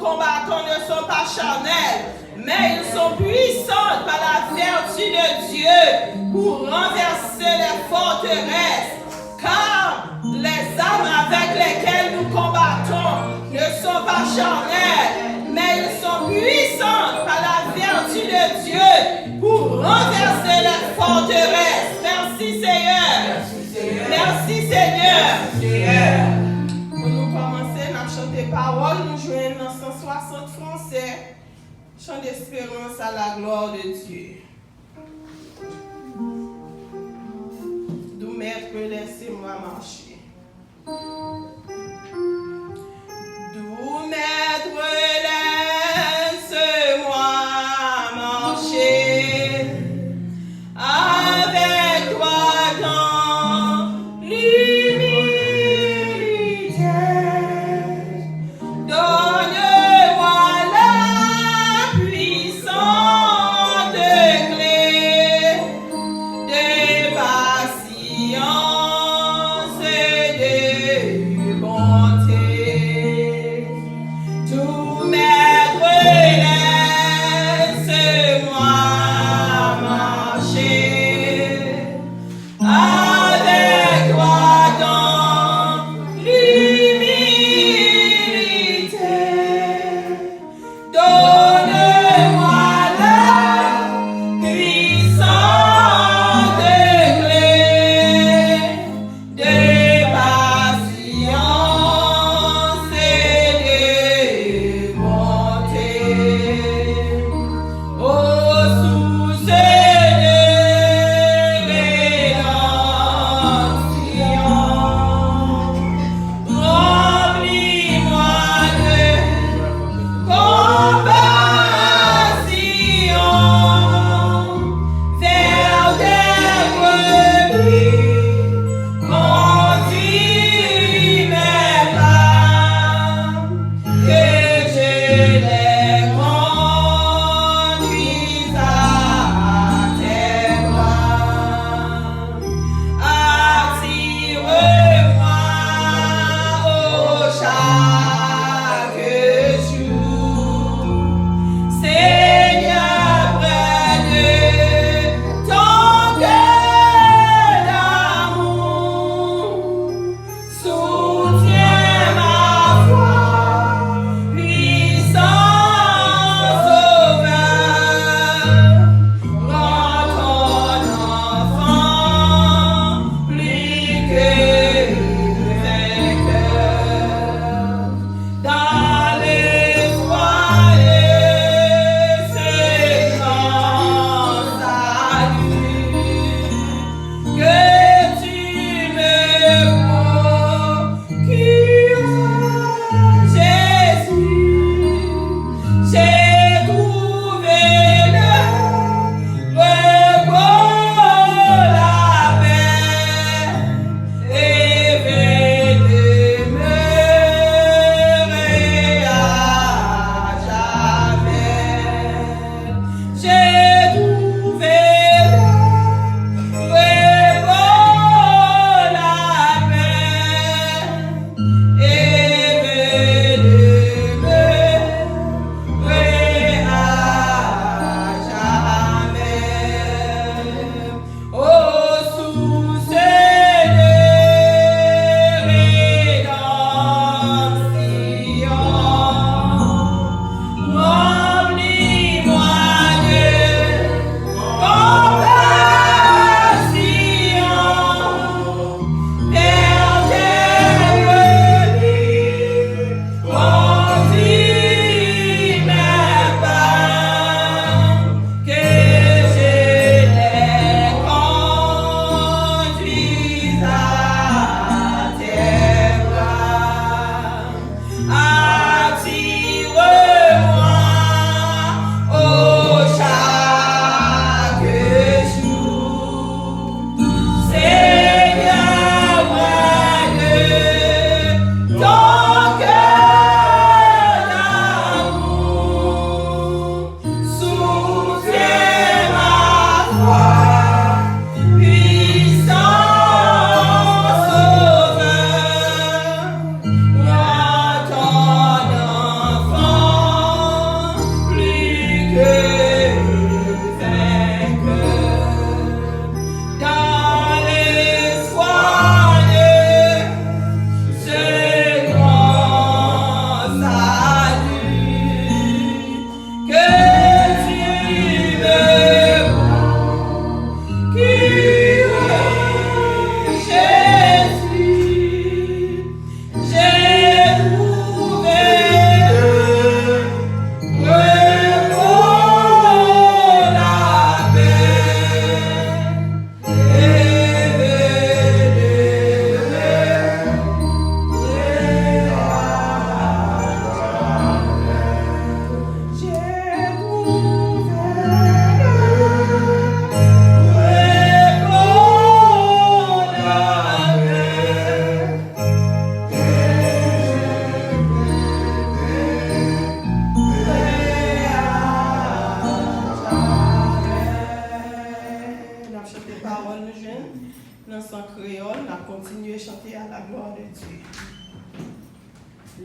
combattons ne sont pas charnels, mais ils sont puissants par la vertu de Dieu pour renverser les forteresses. Car les armes avec lesquelles nous combattons ne sont pas charnelles, mais ils sont puissants par la vertu de Dieu pour renverser les forteresses. Merci Seigneur. Merci Seigneur. Pour nous commencer, nous chanter parole, nous jouons dans 160 français. Chant d'espérance à la gloire de Dieu. Doux maître, laissez-moi marcher. Doux maître, laisse-moi marcher avec toi dans l'humilité. Donne-moi la puissante clé de patience et de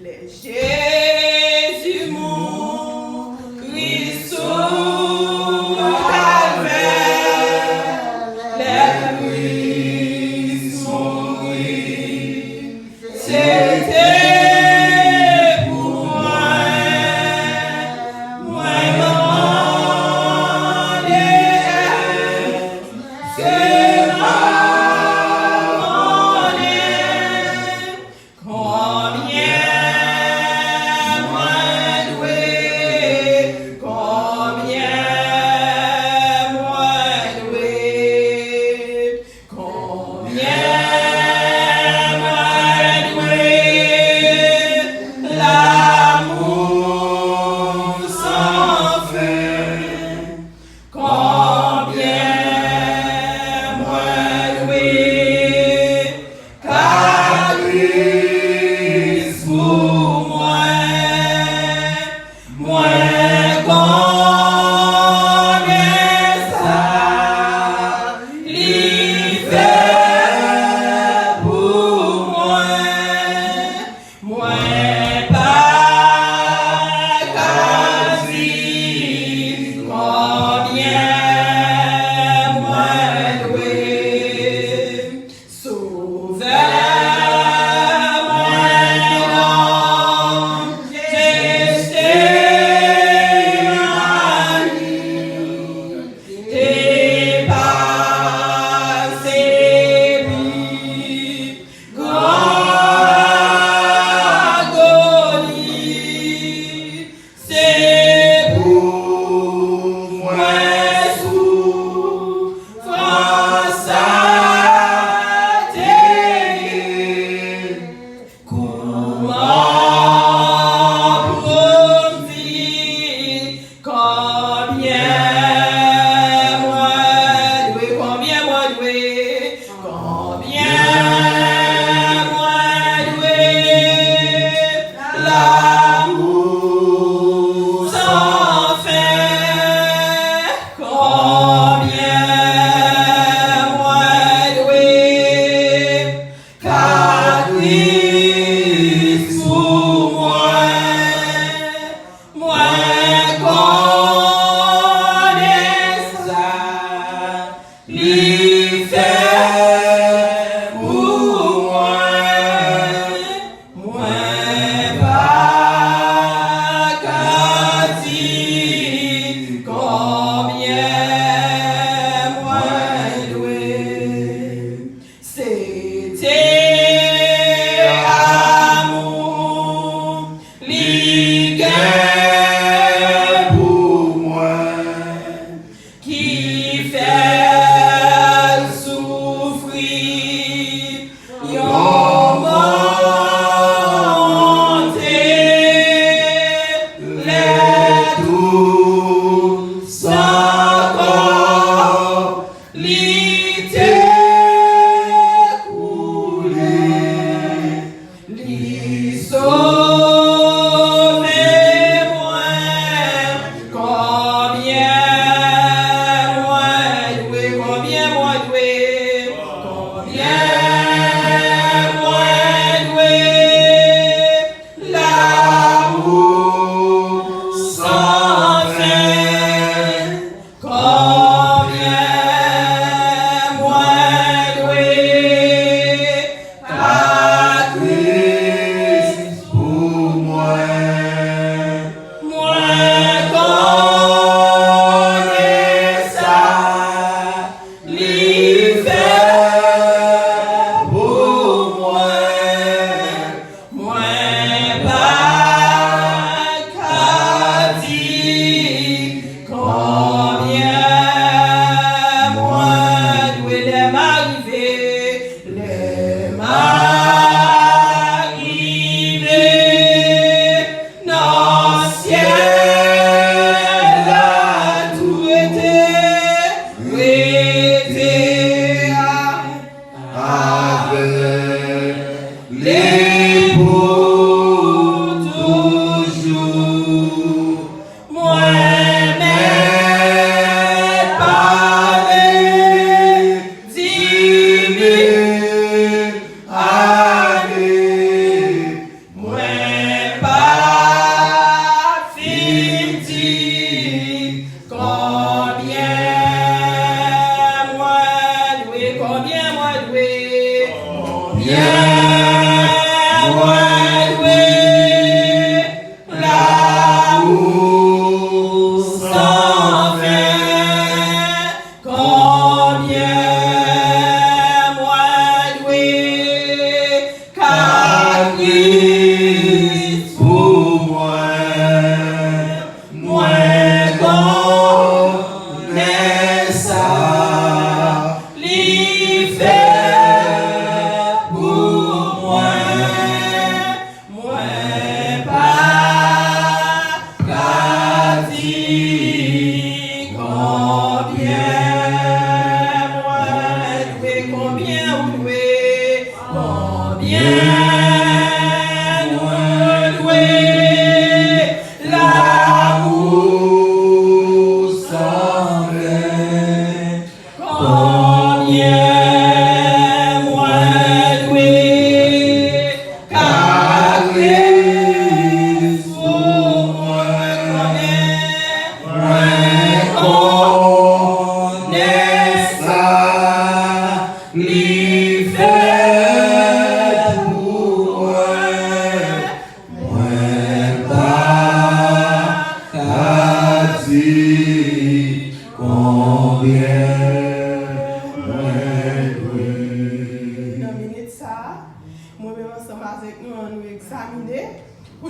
Jésus mourit sous le calvaire, les nuits mourir, c'était pour moi, moi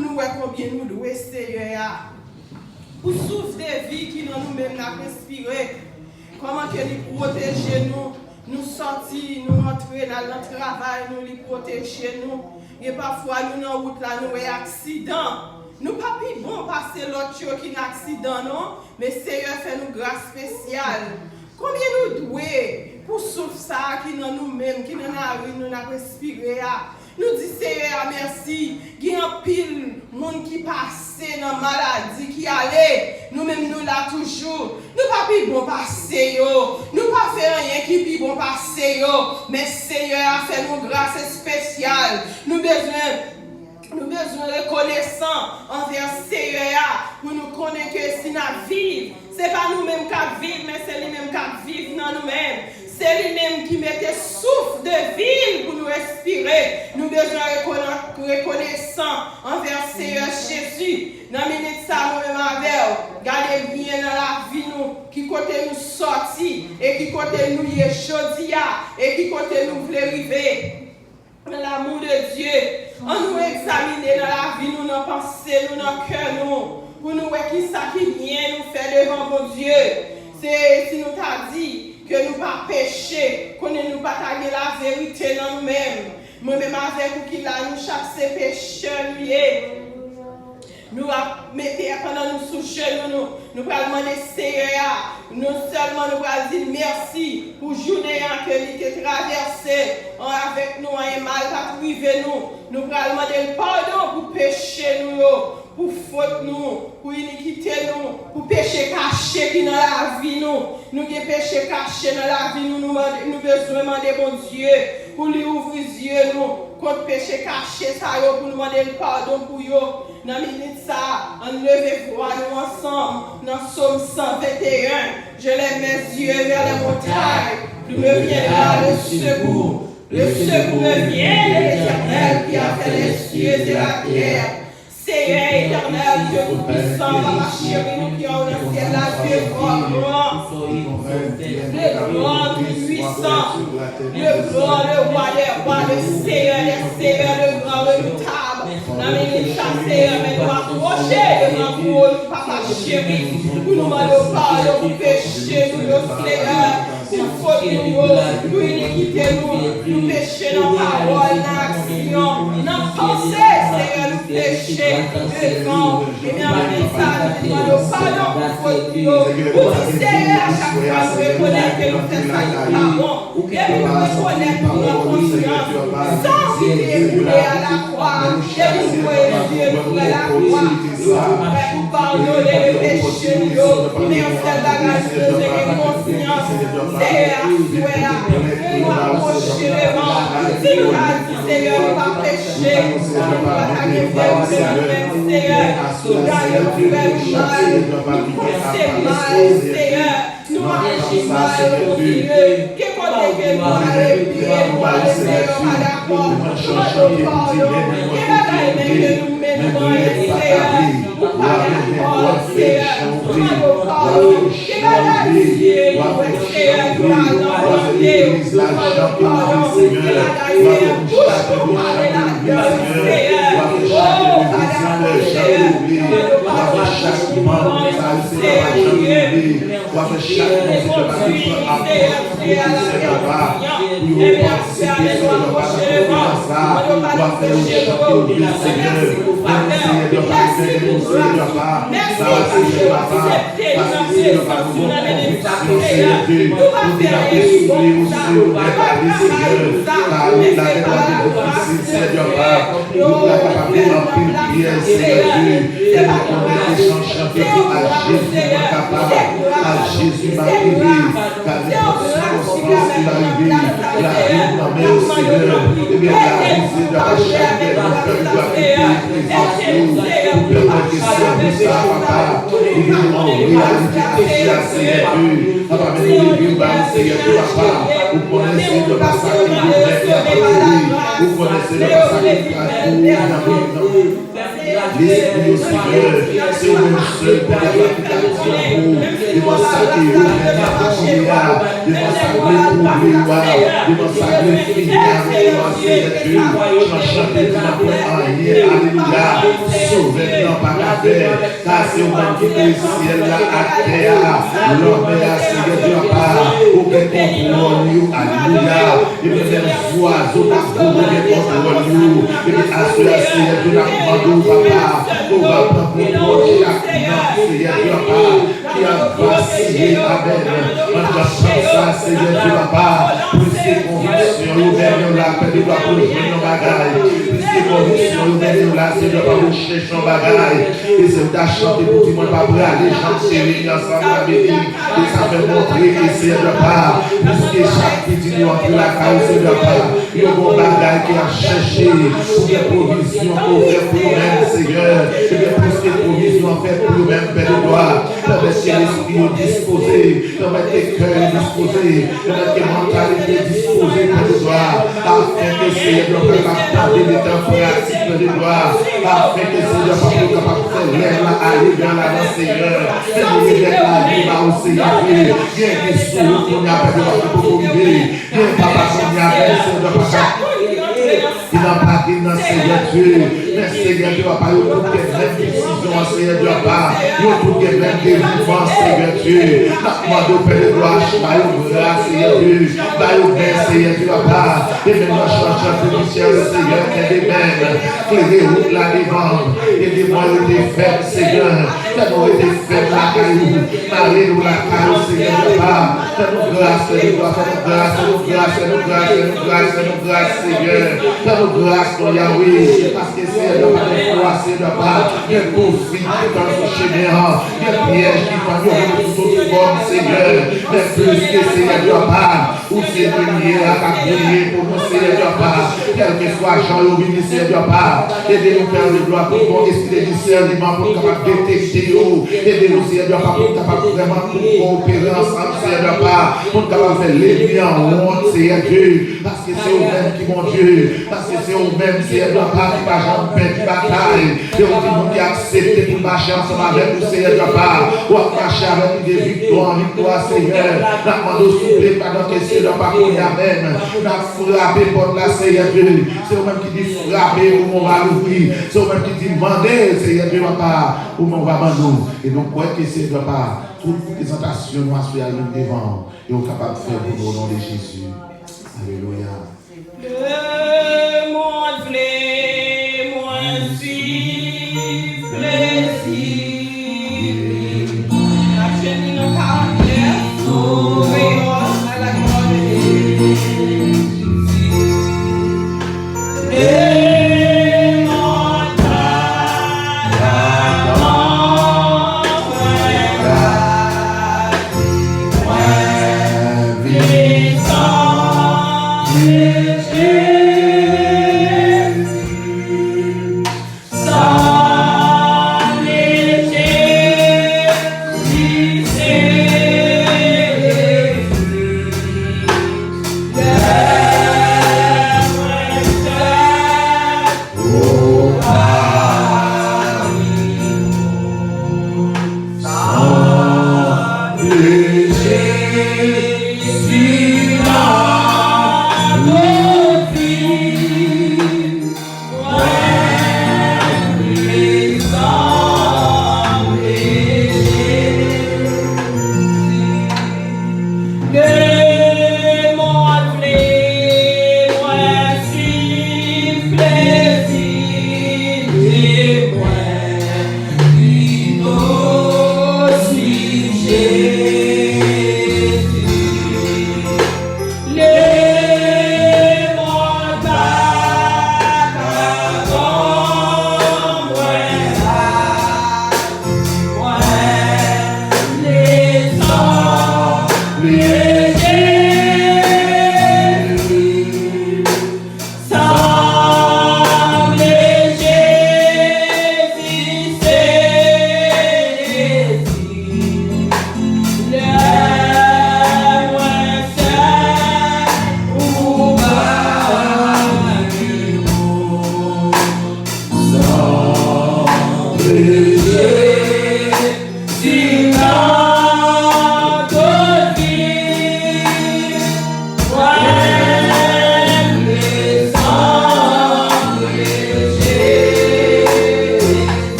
nous voir combien nous devons Seigneur. Pour souffle de vie qui dans nous-mêmes n'a respiré. Comment que nous protéger nous sortir, nous entrer dans notre travail, nous les protéger nous. Et parfois nous dans route là nous avons accident. Nous pas plus bon passer l'autre chose qui n'a accident non, mais Seigneur fait nous grâce spéciale. Combien nous devons pour souffle ça qui dans nous-mêmes, qui dans la rue, nous n'a respiré. Nous disons Seigneur merci. Il y a un pile monde qui passe dans la maladie, qui allait. Nous-mêmes nous là toujours. Nous pas plus bon passer yo. Nous pas faire rien qui plus bon passer yo. Mais Seigneur a fait nous grâce spéciale. Nous besoin reconnaissants envers Seigneur pour nous connaître que si nous vivons, ce n'est pas nous-mêmes qui vivons, mais c'est lui-même qui vivent dans nous-mêmes. C'est lui-même qui mettait souffle de vie pour nous respirer. Nous besoin reconnaissants envers Seigneur Jésus. Dans la minute ça, nous-mêmes avec, gardez bien dans la vie nous, qui côté nous sorti, et qui côté nous y est chaudia, et qui côté nous voulons arriver. Dans l'amour de Dieu, on nous examiner dans la vie, nous nos pensées, nous nos cœurs, nous, pour nous voir qui ça qui vient nous faire devant mon Dieu. C'est si nous t'a dit que nous pas pécher, qu'on ne nous pas taguer la vérité dans nous-mêmes. Moi-même avec vous qui là, nous chaque ces pécheurs liés. Nous mettons pendant nous sous genoux, nous allons demander Seigneur, non seulement nous allons dire merci pour la journée que nous avons traversée avec nous, un mal pas privé nous. Nous allons demander pardon pour péché nous, pour faute nous, pour iniquité nous, pour péché caché qui dans la vie nous. Nous avons péché caché dans la vie nous, nous besoin demander bon Dieu pour lui ouvrir les yeux nous, contre péché caché ça pour nous demander pardon pour eux. Dans la minute ça, on lève voix nous ensemble, dans Psaume 121, je lève mes yeux vers les montagnes, d'où me viendra le secours. Le secours me vient de l'Éternel qui a fait les cieux et la terre. Seigneur éternel, Dieu tout-puissant, ma chérie, nous qui avons le ciel, la Dieu grand, le grand puissant, le grand, le roi des rois, le Seigneur des seigneurs, le grand redoutable. La minute Seigneur, mais nous approcher devant vous, papa chéri, pour nous demander pardon pour pécher, nous le Seigneur, pour faute nous, pour iniquité nous pécher dans parole, dans action, dans pensée, Seigneur, nous pécher. Devant, et bien avec ça, nous demandons pardon pour faute pour Seigneur, à chaque fois, nous reconnaître que nous faisons ça qui n'est pas bon, et nous reconnaître pour notre conscience, sans quitter rouler à la croix, et nous voyons Dieu pour la croix, nous prêts pour pardonner les péchés, mais on fait la grâce de Dieu et conscience, Seigneur, nous approcher devant, si nous avons dit Seigneur, nous pas pécher, nous pas taguer Seigneur, nous gagnons frère mal, nous pensons mal, Seigneur, nous marchons mal, mon Dieu, que côté que nous allons bien, nous allons Seigneur, pas d'accord, nous allons pardon, et bagaille que nous menons, Seieur, nous pas d'accord, Seieur, nous allons pardon, et bagaille Dieu, Seieur, nous allons demander, nous allons pardon, et bagaille bouche pour parler là-dedans, Seieur, oh, Jésus m'a privé, car les conséquences qu'il a arrivé, la vie m'a mis au Seigneur, et bien la risée de la chair, mais mon cœur doit quitter présence pour permettre que service à papa, et que en réalité péché à Seigneur Dieu, papa, mais nous devons voir Seigneur Dieu, papa, vous connaissez le massacre qui vous met à vous connaissez le massacre qui vous met à vous l'esprit au Seigneur, c'est au même seul pour les applications devant ça qui est devant ça devant ça alléluia, sauvez-nous par la paix, car c'est au même qui fait le ciel là à terre, l'homme est assis de Dieu part, aucun contrôle, alléluia, et puis même oiseaux n'a aucun contrôle, et puis assuré Dieu n'a demandé papa, on va prendre contrôle chaque Seigneur Dieu part, qui a vacillé avec on doit prendre ça, Seigneur Dieu papa, plus que conviction, nous venons là, que nous doit projeter nos bagages, plus que conviction, nous venons là, Seigneur pas vous chercher nos bagages, et c'est ta chanter pour tout le monde, pas pour aller chanter ensemble la béni, et ça fait montrer que Seigneur pas, plus que chaque petit nous entre la case, Seigneur pas, il y a un bon bagage qui a cherché pour des provisions pour faire pour nous-mêmes, Seigneur, et bien plus que provisions fait pour nous-mêmes, Père de gloire, permettez l'esprit disposé, permettez le cœur disposé, permettez la mentalité disposée, Père de gloire, afin que Seigneur soit capable de mettre en pratique, Père de gloire, afin que Seigneur soit capable de faire l'air aller dans l'avant, Seigneur, et nous mettre la vie au Seigneur, il y a des sous qu'on a fait pour oublier, il y a papa qu'on a fait, Seigneur, papa. Il n'a pas dit dans Seigneur Dieu, mais Seigneur Dieu, papa, il y a toutes les mêmes décisions, Seigneur Dieu, papa, il y a toutes les mêmes délivrances, Seigneur Dieu. Demande au Père de gloire, par une grâce, Seigneur Dieu, par une bien, Seigneur Dieu, papa, et maintenant, change un peu du ciel, Seigneur, et des mêmes, flérer route là devant, et des moyens de faire, Seigneur, fais-nous été fait la caillou, marie-nous la caillou, Seigneur Dieu, papa, fais-nous grâce, fais-nous grâce, fais-nous grâce, fais-nous grâce, fais-nous grâce, fais-nous grâce, fais-nous grâce, Seigneur. Fais-nous grâce, ton Yahweh, parce que Seigneur, pas de foi, Seigneur, pas de profit qui dans ce chemin, de pièges qui font de toute forme, Seigneur, mais plus que Seigneur, pas, ou c'est venir à t'appuyer pour nous, Seigneur, pas, quel que soit Jean ou Seigneur, pas, aidez-nous, Père de gloire, pour qu'on esprit de discernement, pour capable de détecter, aidez-nous, Seigneur, pas, pour capable vraiment coopérer ensemble, Seigneur, pas, pour capable faire les liens en honte, Seigneur Dieu, parce que c'est vous-même qui, mon Dieu, parce que c'est vous-même, Seigneur, pas qui va jamais de bataille, et on dit qui accepté pour marcher ensemble avec nous, Seigneur, pas, ou à marcher avec nous des victoires, Seigneur, n'a demandé au souffler pendant que Seigneur, pas qu'on y a même, n'a frappé pour la Seigneur Dieu, c'est vous-même qui dit frapper où on va l'ouvrir, c'est vous-même qui dit demander, Seigneur Dieu, pas, où on va m'en et donc, quoi que Seigneur, pas, toute présentation, nous assurons devant, et on est capable de faire pour nous au nom de Jésus. Alléluia. Le monde voulait moins suivre plaisir. La chaîne n'a pas l'air sauver à la gloire de Jésus. Le monde Yes.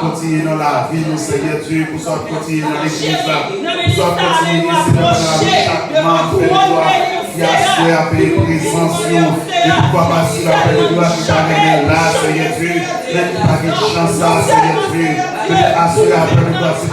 Continuer dans la vie, nous Seigneur Dieu, pour soit continuer dans l'église, pour soit continuer ici dans chaque membre, qui assoit à payer présence. Et pourquoi pas si la paix de gloire qui t'amène là, Seigneur Dieu, même pas de chance là, Seigneur Dieu, que tu assois à paix de gloire, c'est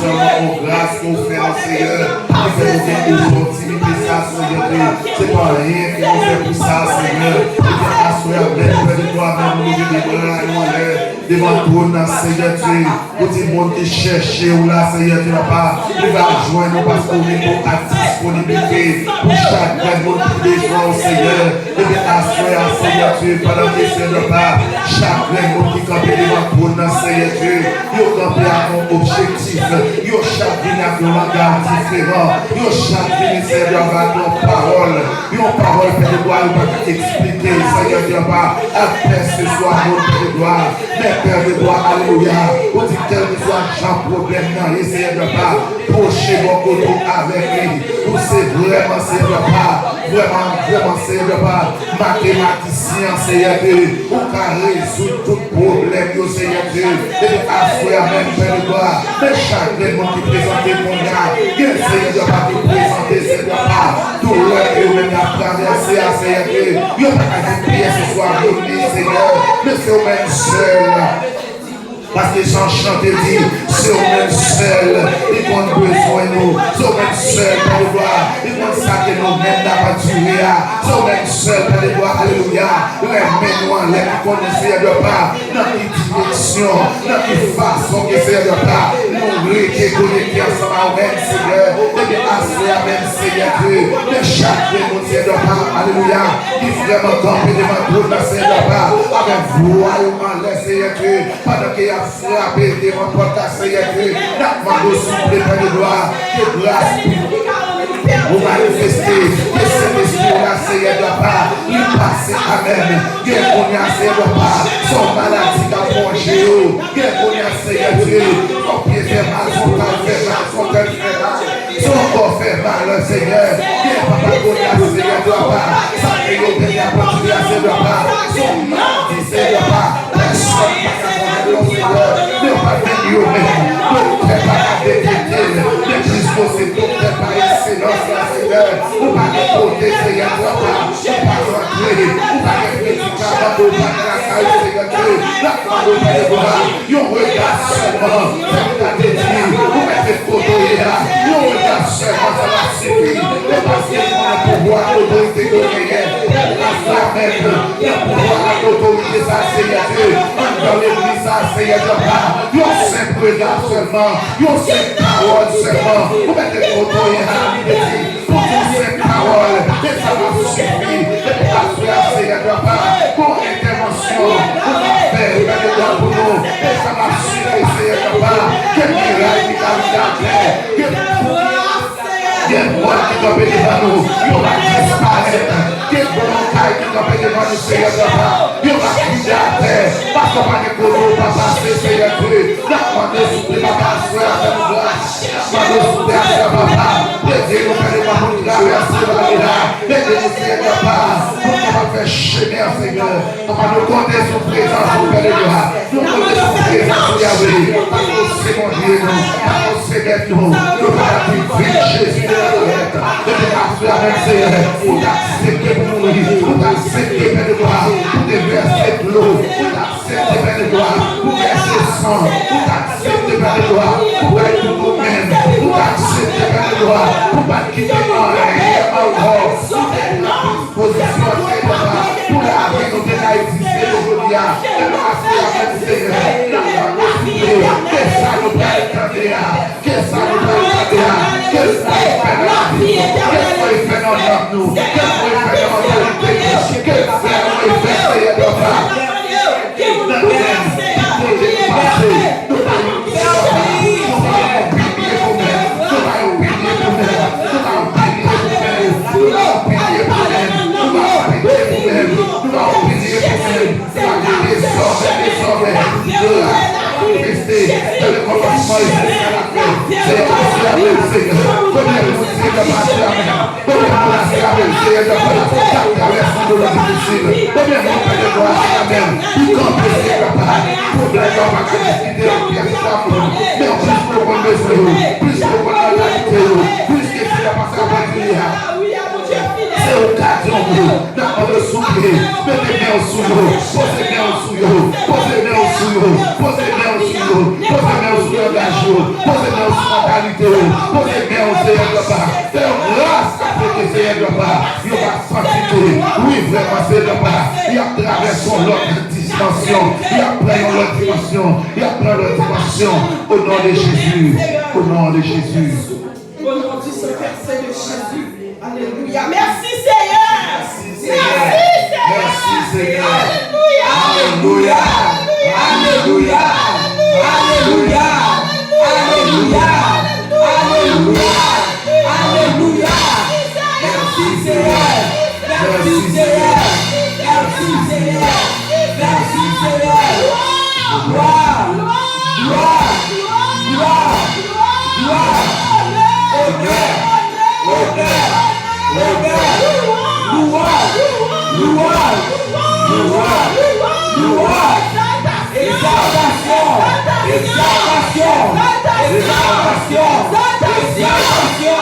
seulement aux grâces qu'on fait en Seigneur, qui fait nous opportunité ça, Seigneur Dieu, c'est pas rien que nous fait pour ça, Seigneur, et bien assois à paix de gloire, même nous lever les bras et nous aller devant le trône, Seigneur Dieu, pour tout le monde qui cherche ou là, Seigneur Dieu, pas, il va rejoindre parce qu'on est pour la disponibilité pour chaque monde qui besoin au Seigneur, et bien assois à Seigneur Dieu, pendant que Seigneur pas, chaque monde qui campe devant le trône, Seigneur Dieu, il campe à un objectif, il chaque vie à un langage différent, il chaque vie Seigneur va ton parole, une parole que tu dois expliquer, Seigneur Dieu, pas, après ce soir, mon Père de gloire, mais Père de gloire, alléluia, on dit quel que soit chaque problème, essayez de pas, procher mon côté avec lui, pour c'est vraiment, Seigneur pas, vraiment, Seigneur pas, mathématicien, Seigneur Dieu, pour résoudre tout problème, Seigneur Dieu, et asseoir même Père de gloire, mais chaque monde qui présente mon gars, Seigneur Dieu, pas qui présente, Seigneur pas, tout l'heure que vous venez à traverser, Seigneur Dieu, il n'y a pas qu'à prier ce soir, Seigneur, mais c'est au même seul. Parce que Jean chante et dit, c'est au même seul, ils ont besoin de nous, c'est au même seul, pour le voir, ils ont ça que nous mêmes n'a pas duré, c'est au même seul, pour le voir, alléluia, les mémoires, les connaissances de pas, dans quelle direction, dans quelle façon que c'est de pas, nous réunir connectés ensemble au même Seigneur, et bien assurer à même Seigneur Dieu, de chaque démoniaque de pas, alléluia, qui vraiment camper devant tout le Seigneur de pas, avec voyement les Seigneur Dieu, pendant qu'il y a frappé devant votre Seigneur Dieu, n'a-t-il de souffler par de gloire, de grâce, vous manifestez, que cet esprit-là, Seigneur de pas, il passe à même, que qu'on y a Seigneur de pas, son maladie qu'a mangé, que qu'on y a Seigneur Dieu, son pied fait mal, son corps fait mal, son cœur fait mal, son corps fait mal, Seigneur, que papa qu'on y a Seigneur de pas, ça fait nous venir à continuer à Seigneur de pas, son maladie Seigneur de pas, personne n'a qu'à Seigneur, ne pas venir au même, ne pas détecter, ne plus possible, ne pas excellence, Seigneur, ou pas de côté, Seigneur, ou pas rentrer, ou pas de médicaments, ou pas de la salle, Seigneur, la femme de gloire, yon regarde seulement, Seigneur, vous mettez photo là, yon regarde seulement, ça va suffire, et parce qu'on a pouvoir, l'autorité de rien, la même, il y a pouvoir, l'autorité, ça, Seigneur, dans l'église, ça, Seigneur, yon simple regard seulement, yon simple parole seulement, vous mettez photo là, pour ces paroles, et ça va suffire, et assurer, Seigneur, pour intervention, pour faire, pour nous, et ça va suffire, Seigneur, que miracle qui a que moi qui doit bénir nous, il va disparaître, que volontaire qui doit bénir nous, Seigneur, il va quitter la terre, parce qu'on va pas passer, Seigneur Dieu, la demande souple, papa, soeur, avec grâce, la demande souple, papa, aidez-nous, Père, pour nous traverser la vie là, aidez-nous, Seigneur, pour qu'on va faire chemin, Seigneur, on va nous compter sur présence, Père de gloire, nous compter sur présence, Yahweh, parce que c'est mon Dieu, parce que c'est nous, nous allons vivre Jésus de Nazareth, et de la même Seigneur, pour t'accepter pour mourir, pour t'accepter, Père de gloire, pour te verser de l'eau, pour t'accepter, Père de gloire, pour verser sang, pour t'accepter, Père de gloire, pour être nous-mêmes, pour t'accepter, Père de gloire, pour pas quitter rien encore, pour être la disposition, Père de gloire, pour la vie nous de la exister aujourd'hui, et nous assurer à même Seigneur, que ça nous va étendre, que ça nous va étendre, que ça nous va étendre, que ça nous fait dans nous, que ça nous fait dans l'autorité, que ça nous fait, Seigneur, de gloire. Oui, à mon Dieu. nous. N'a pas de souffler. Mettez-les sous nous. Posez-les sous nous. Posez-les sous nous. Posez-les sous nous. Posez-les sous l'engagement. Posez-les sous la qualité. Posez-les au Seigneur de part. Fais grâce avec le Seigneur de part. Il va s'appliquer. Oui, vraiment, Seigneur de part. Il a traversé l'autre dimension. Il a pris l'autre dimension. Il a pris l'autre dimension. Au nom de Jésus. Au nom de Jésus. Au nom du Saint-Père de Jésus. Alléluia. Merci Seigneur. Merci Seigneur. Alléluia. Alléluia. Alléluia. Alléluia. Alléluia. Alléluia. Merci Seigneur. Merci Seigneur. Merci Seigneur. Merci Seigneur. Gloire. Gloire. Gloire. Gloire. Honneur. Honneur. Honneur. Louange. Louange. Louange. Louange. Exaltation. Exaltation. Exaltation. Exaltation.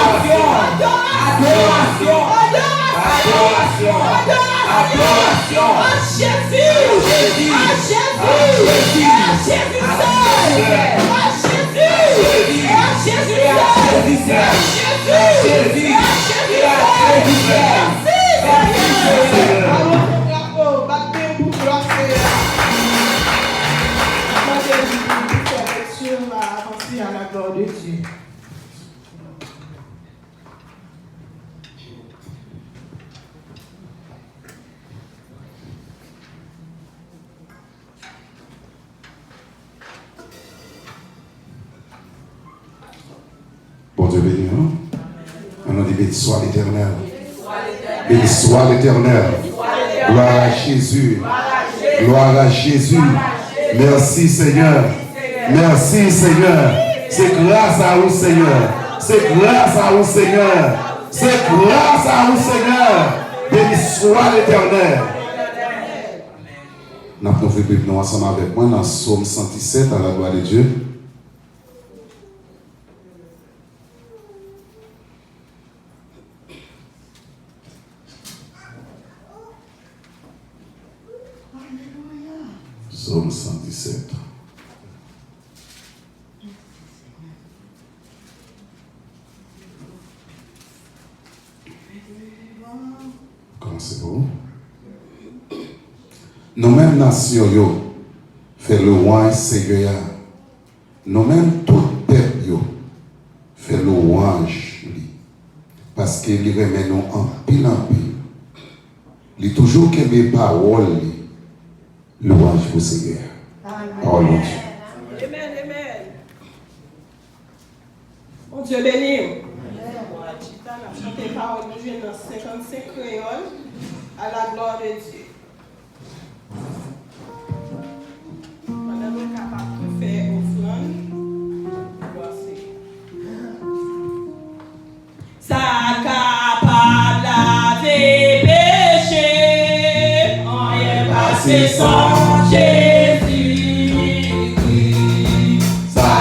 Adoration. Adoration. Adoration. Adoration. À Jésus. À Jésus. À Jésus seul. À Jésus. À Jésus seul. À Jésus. Allons pour bravo, battez pour gloire Seigneur. On va avancer à la gloire de Dieu. Bon Dieu béni, hein? On a dit béni soit l'Éternel. Béni soit l'Éternel. Gloire à Jésus. Gloire à Jésus. Merci Seigneur. Merci Seigneur. C'est grâce à vous Seigneur. C'est grâce à vous Seigneur. C'est grâce à vous Seigneur. Béni soit l'Éternel. Nous avons fait Bible ensemble avec moi dans Psaume 117 à la gloire de Dieu. Psaume 117. Commencez-vous. Nous-mêmes, nations, fait le louange Seigneur. Nous-mêmes, tout peuple, fait le louange. Parce qu'il remet nous en pile en pile. Il est toujours que mes paroles. Louange pour Seigneur. Parole de Dieu. Amen, amen. Mon Dieu béni. On a chanté parole de Dieu dans 55 créoles à la gloire de Dieu. Madame est capable de faire offrande. Gloire Seigneur. Ça capable laver péché. On est passé sans Jésus-Christ. Ça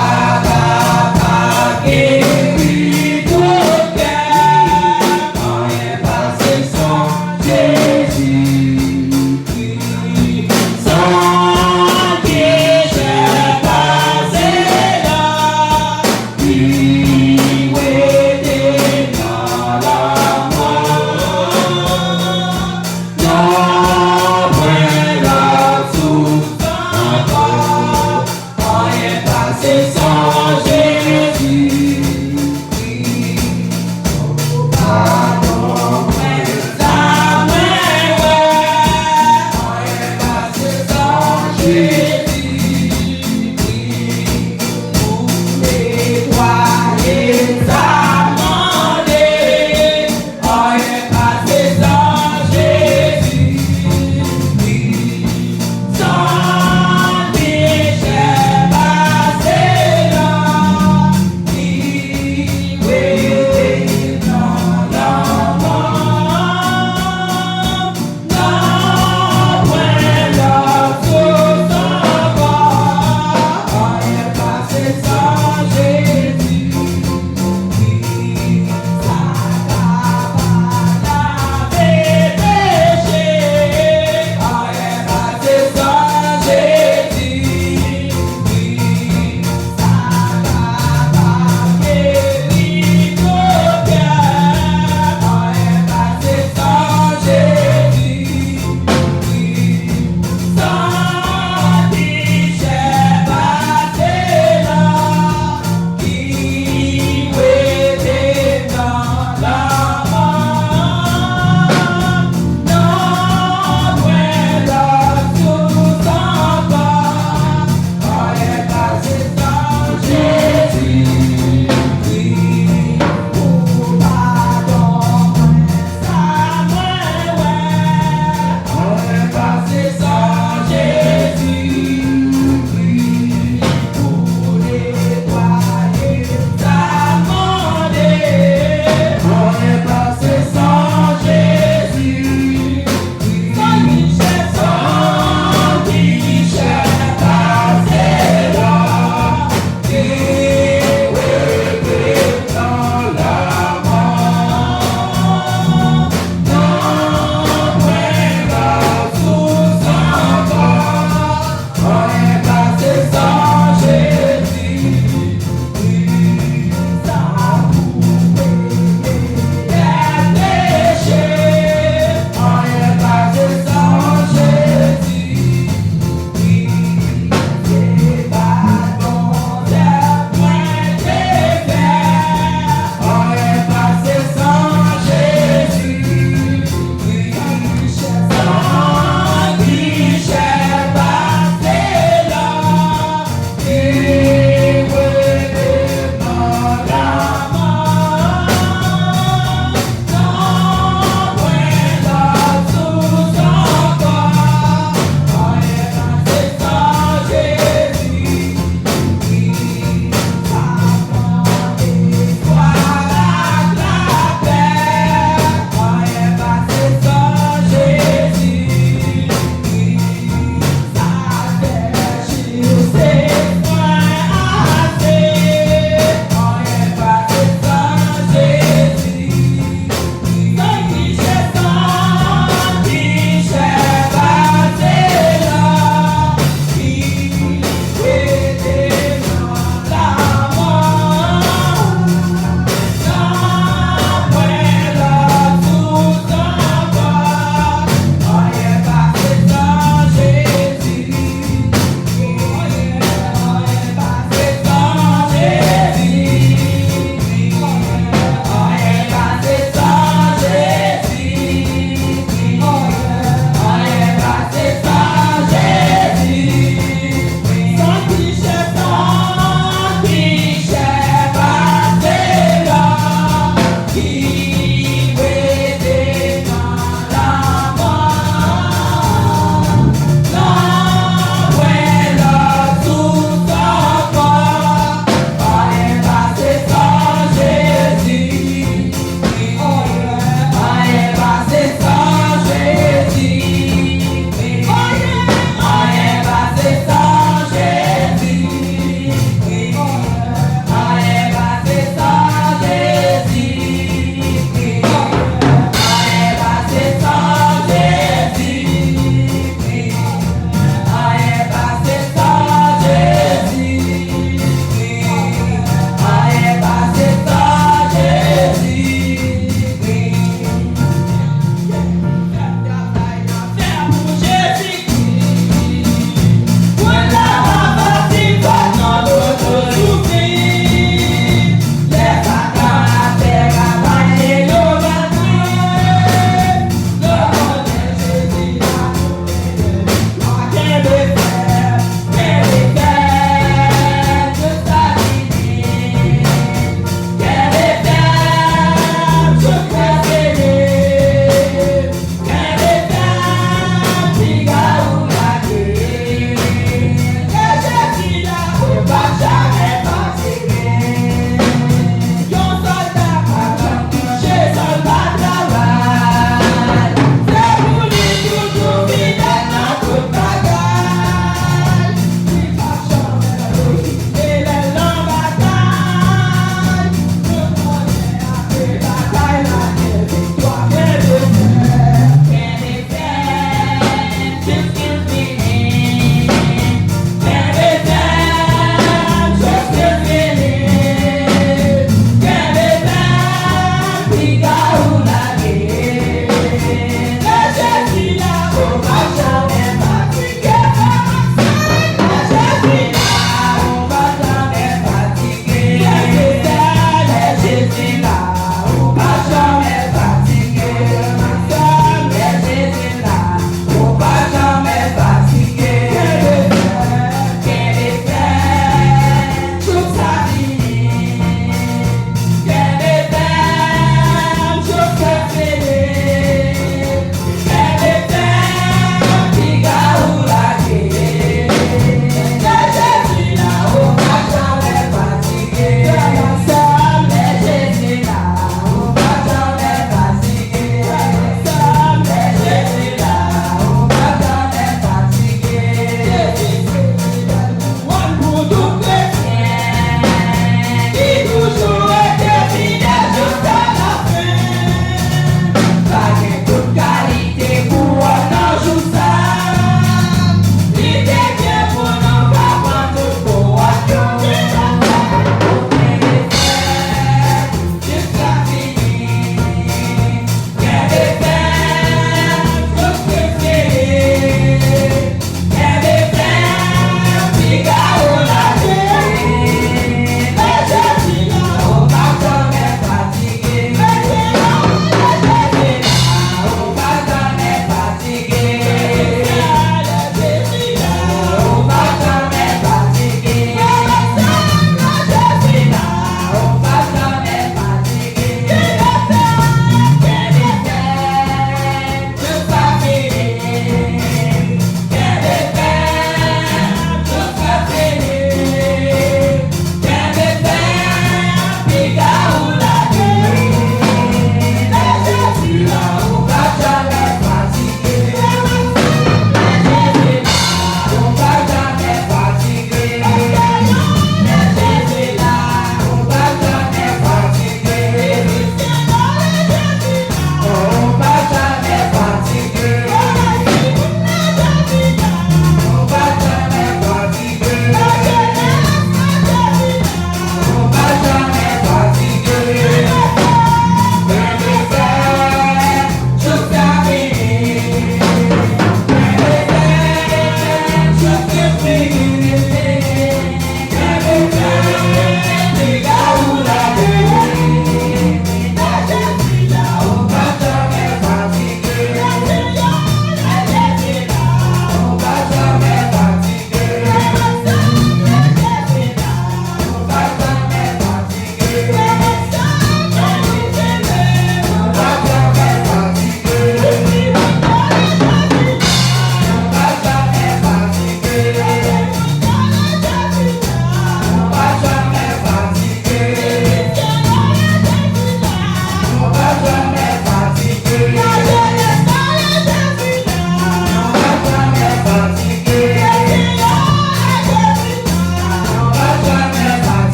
capable guérir tout cœur. On est passé sans Jésus-Christ. Sans péché passé là. Lui était dans la mort. Non, point la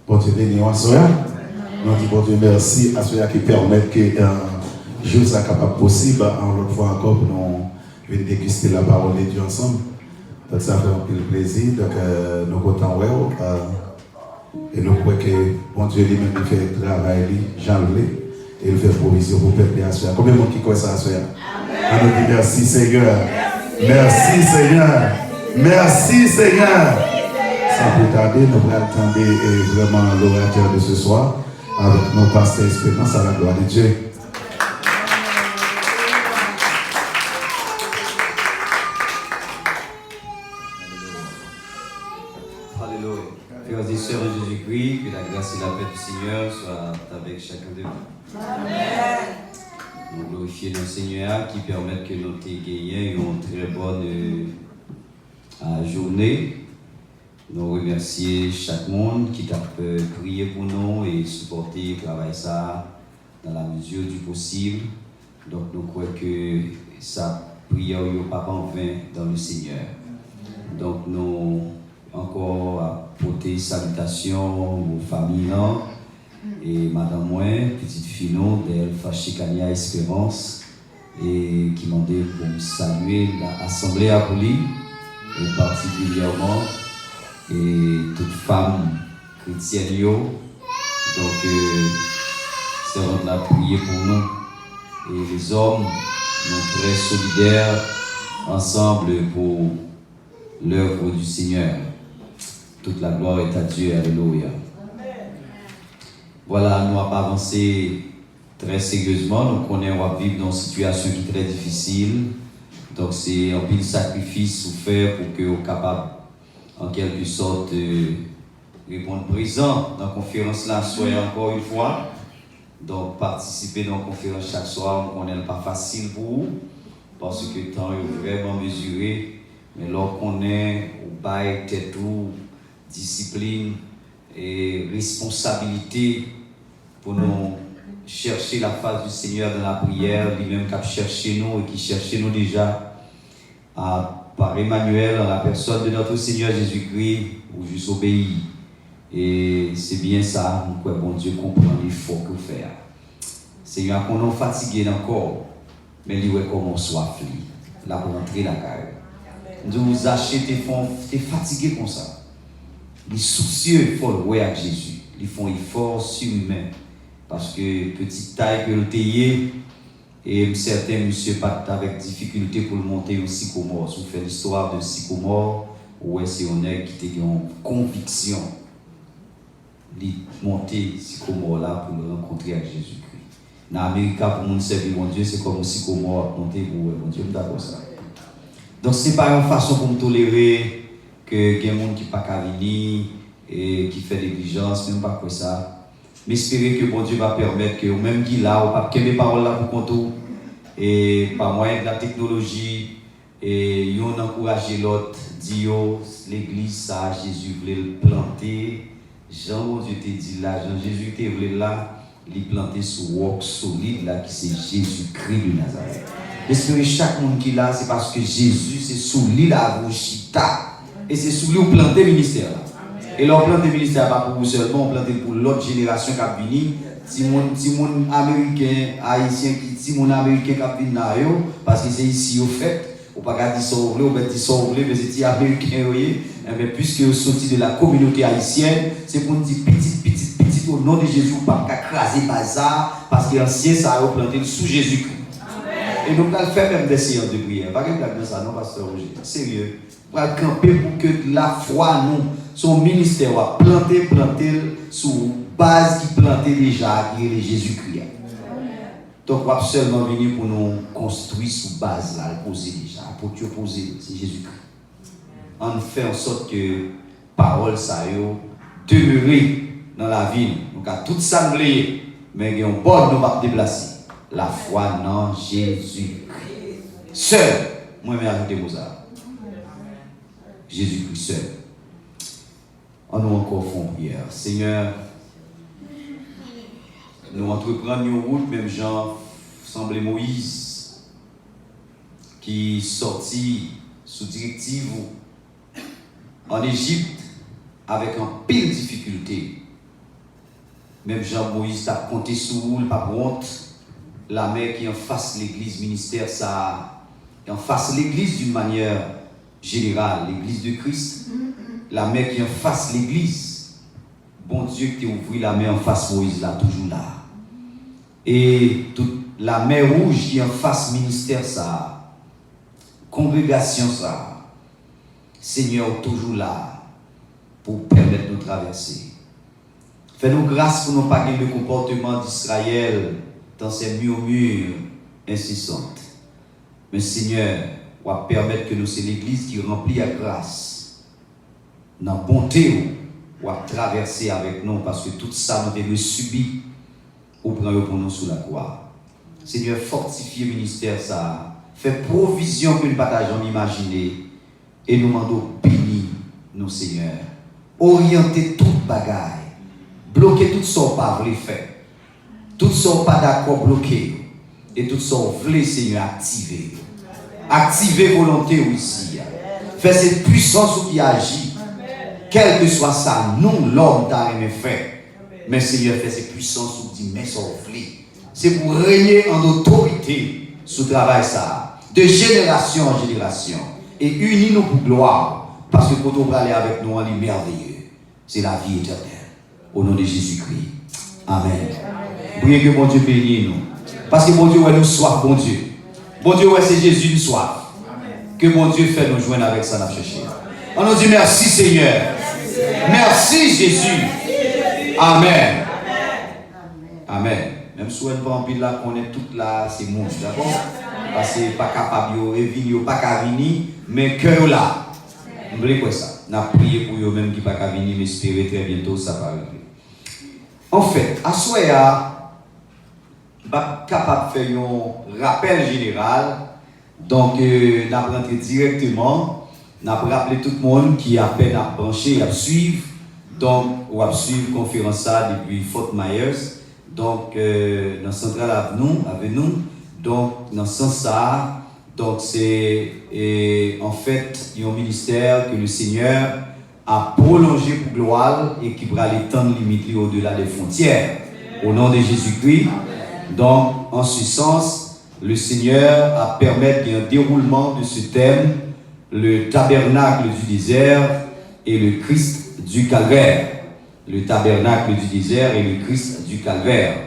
Bon Dieu béni, on soit. Nous disons bon Dieu merci à ceux qui permettent que je sois capable possible, en l'autre fois encore, pour nous venir déguster la parole de Dieu ensemble. Donc ça fait un peu de plaisir. Donc nous comptons et nous croyons que bon Dieu lui-même fait le travail, j'enlève et il fait provision pour le peuple à soi. Combien de monde qui croit ça à soi? On nous dit merci Seigneur. Merci Seigneur. Merci Seigneur. Sans plus tarder, nous allons attendre vraiment l'orateur de ce soir avec nos pasteurs Espérance à la gloire de Dieu. Alléluia. Frères et sœurs de Jésus-Christ, que la grâce et la paix du Seigneur soient avec chacun de vous. Amen. Nous glorifions nos Seigneurs qui permettent que nous gagnions une très bonne journée. Nous remercions chaque monde qui a prié pour nous et supporté le travail ça dans la mesure du possible. Donc nous croyons que sa prière n'est pas en vain dans le Seigneur. Donc nous encore apporter salutations aux familles et madame moi, petite fille d'Elfa Chicania Espérance et qui m'a demandé pour me saluer l'assemblée à Pouli et particulièrement et toute femme chrétienne. Donc c'est de la prière pour nous et les hommes nous très solidaires ensemble pour l'œuvre du Seigneur. Toute la gloire est à Dieu, alléluia. Voilà, nous avons avancé très sérieusement. Nous connaissons vivre dans une situation qui est très difficile. Donc c'est un peu de sacrifice souffert pour que nous soyons capables en quelque sorte répondre présent dans la conférence là, soyez encore une fois. Donc participer dans la conférence chaque soir, on n'est pas facile pour vous parce que le temps est vraiment mesuré. Mais lorsqu'on est au bail, tête ou discipline et responsabilité pour nous chercher la face du Seigneur dans la prière, lui-même qui a cherché nous et qui cherchait nous déjà par Emmanuel, en la personne de notre Seigneur Jésus-Christ, ou juste obéir. Et c'est bien ça, nous croyons, bon Dieu, comprend l'effort que vous faites. Seigneur, qu'on est fatigué encore, mais lui, comme on soif, là pour entrer la carrière. Nous vous achetez, t'es fatigué comme ça. Les soucieux, il faut le voir avec Jésus. Ils font effort surhumain. Parce que petite taille que le théier, et certains monsieur pas avec difficulté pour le monter au sycomore. Si vous faites l'histoire de sycomore, ouais, c'est un nègre qui a une conviction de monter sycomore là pour le rencontrer avec Jésus-Christ. Dans l'Amérique, pour nous servir mon Dieu, c'est comme un sycomore monter pour mon Dieu, d'accord ça. Donc ce n'est pas une façon pour me tolérer que y a des gens qui ne sont pas venir et qui fait négligence, même pas comme ça. Mais espérer que bon Dieu va permettre que même qui là, ou pas que mes paroles là pour compter, et par moyen de la technologie, et yon encourager l'autre, dit l'église ça, Jésus voulait le planter. Jean, bon Dieu te dit là, Jean Jésus te voulait là, il planter sur roc solide là, qui c'est Jésus-Christ de Nazareth. Espérer chaque monde qui là, c'est parce que Jésus c'est sous l'île à Chita, et c'est sous lui où planter le ministère là. Et leur plan de ministère pas pour vous seulement, on plante pour l'autre génération qui a venu. Si mon américain, haïtien, si mon américain qui a venu là, parce que c'est ici au fait, on ne peut pas dire sauver, on peut dire sauver, mais c'est américain, mais puisque vous sortez de la communauté haïtienne, c'est pour dire petit, au nom de Jésus, on ne peut pas craser bazar, parce que l'ancien, ça a planté sous Jésus-Christ. Et nous allons faire même des séances de prière. Pas que blague dans ça, non, pasteur Roger. Sérieux. On va camper pour que la foi, nous, son ministère, va planter sur base qui plantait déjà, qui est Jésus-Christ. Donc, on va seulement venir pour nous construire sous base là, poser déjà. Pour Dieu poser, c'est Jésus-Christ. On fait en sorte que parole ça demeure dans la vie. Donc, à tout ça, mais il y a un bon nous va déplacer. La foi dans Jésus-Christ. Seul, moi, je vais ajouter ça. Jésus-Christ seul. On nous encore font prière. Seigneur, nous entreprenons une route, même Jean semblait Moïse, qui sortit sous directive en Égypte avec un pile difficulté. Même Jean-Moïse a compté sur vous, pas honte. La mère qui en face l'église ministère, ça en face l'église d'une manière générale, l'église de Christ. La mère qui en face l'église. Bon Dieu qui ouvre la mer en face Moïse là, toujours là. Et toute la mer rouge qui en face ministère ça, congrégation ça, Seigneur toujours là pour permettre de traverser. Fais-nous grâce pour nous pas le comportement d'Israël dans ces murmures incessantes. Mais Seigneur, on va permettre que nous c'est l'église qui remplit la grâce. Dans la bonté, on va traverser avec nous parce que tout ça nous devons subir ou prendre pour nous sous la croix. Seigneur, fortifie le ministère ça. Fais provision que nous partageons imaginer et nous demandons bénis nous Seigneur. Orienter toute bagaille. Bloquer tout ce qu'on pas voulu faire. Tout ce qu'on pas d'accord bloqué. Et tout ce qu'on voulait Seigneur activer. Activer volonté aussi. Fais cette puissance qui agit. Quel que soit ça, nous l'homme t'a aimé faire. Mais Seigneur fait cette puissance qui dit mais ça voulait. C'est pour régner en autorité sous travail ça. De génération en génération. Et unis nous pour gloire. Parce que quand on va aller avec nous, on est merveilleux. C'est la vie éternelle. Au nom de Jésus-Christ. Amen. Priez que bon Dieu bénisse nous. Parce que bon Dieu, ouais, nous soif, bon Dieu. Bon Dieu, ouais, c'est Jésus, nous soif. Que bon Dieu fait nous joindre avec ça, nous chercher. On nous dit merci Seigneur. Merci Jésus. Amen. Amen. Même si on est en pile là, qu'on est tout là, c'est mon. D'accord? Parce que pas capable de venir, pas qu'à venir, mais cœur là. Vous voulez quoi ça? On a prié pour eux-mêmes qui ne sont pas venir, mais espérer très bientôt ça va arriver. En fait, à Soya, on est capable de faire un rappel général. Donc, on a rentré directement. On a rappelé tout le monde qui a peine à brancher, à suivre. Donc, on va suivre la conférence depuis Fort Myers. Donc, dans Centrale Avenue, donc, dans ce sens-là, donc c'est en fait un ministère que le Seigneur a prolongé pour gloire et qui va l'étendre limite au-delà des frontières. Au nom de Jésus-Christ. Donc, en ce sens, le Seigneur a permis un déroulement de ce thème, le tabernacle du désert et le Christ du calvaire. Le tabernacle du désert et le Christ du calvaire.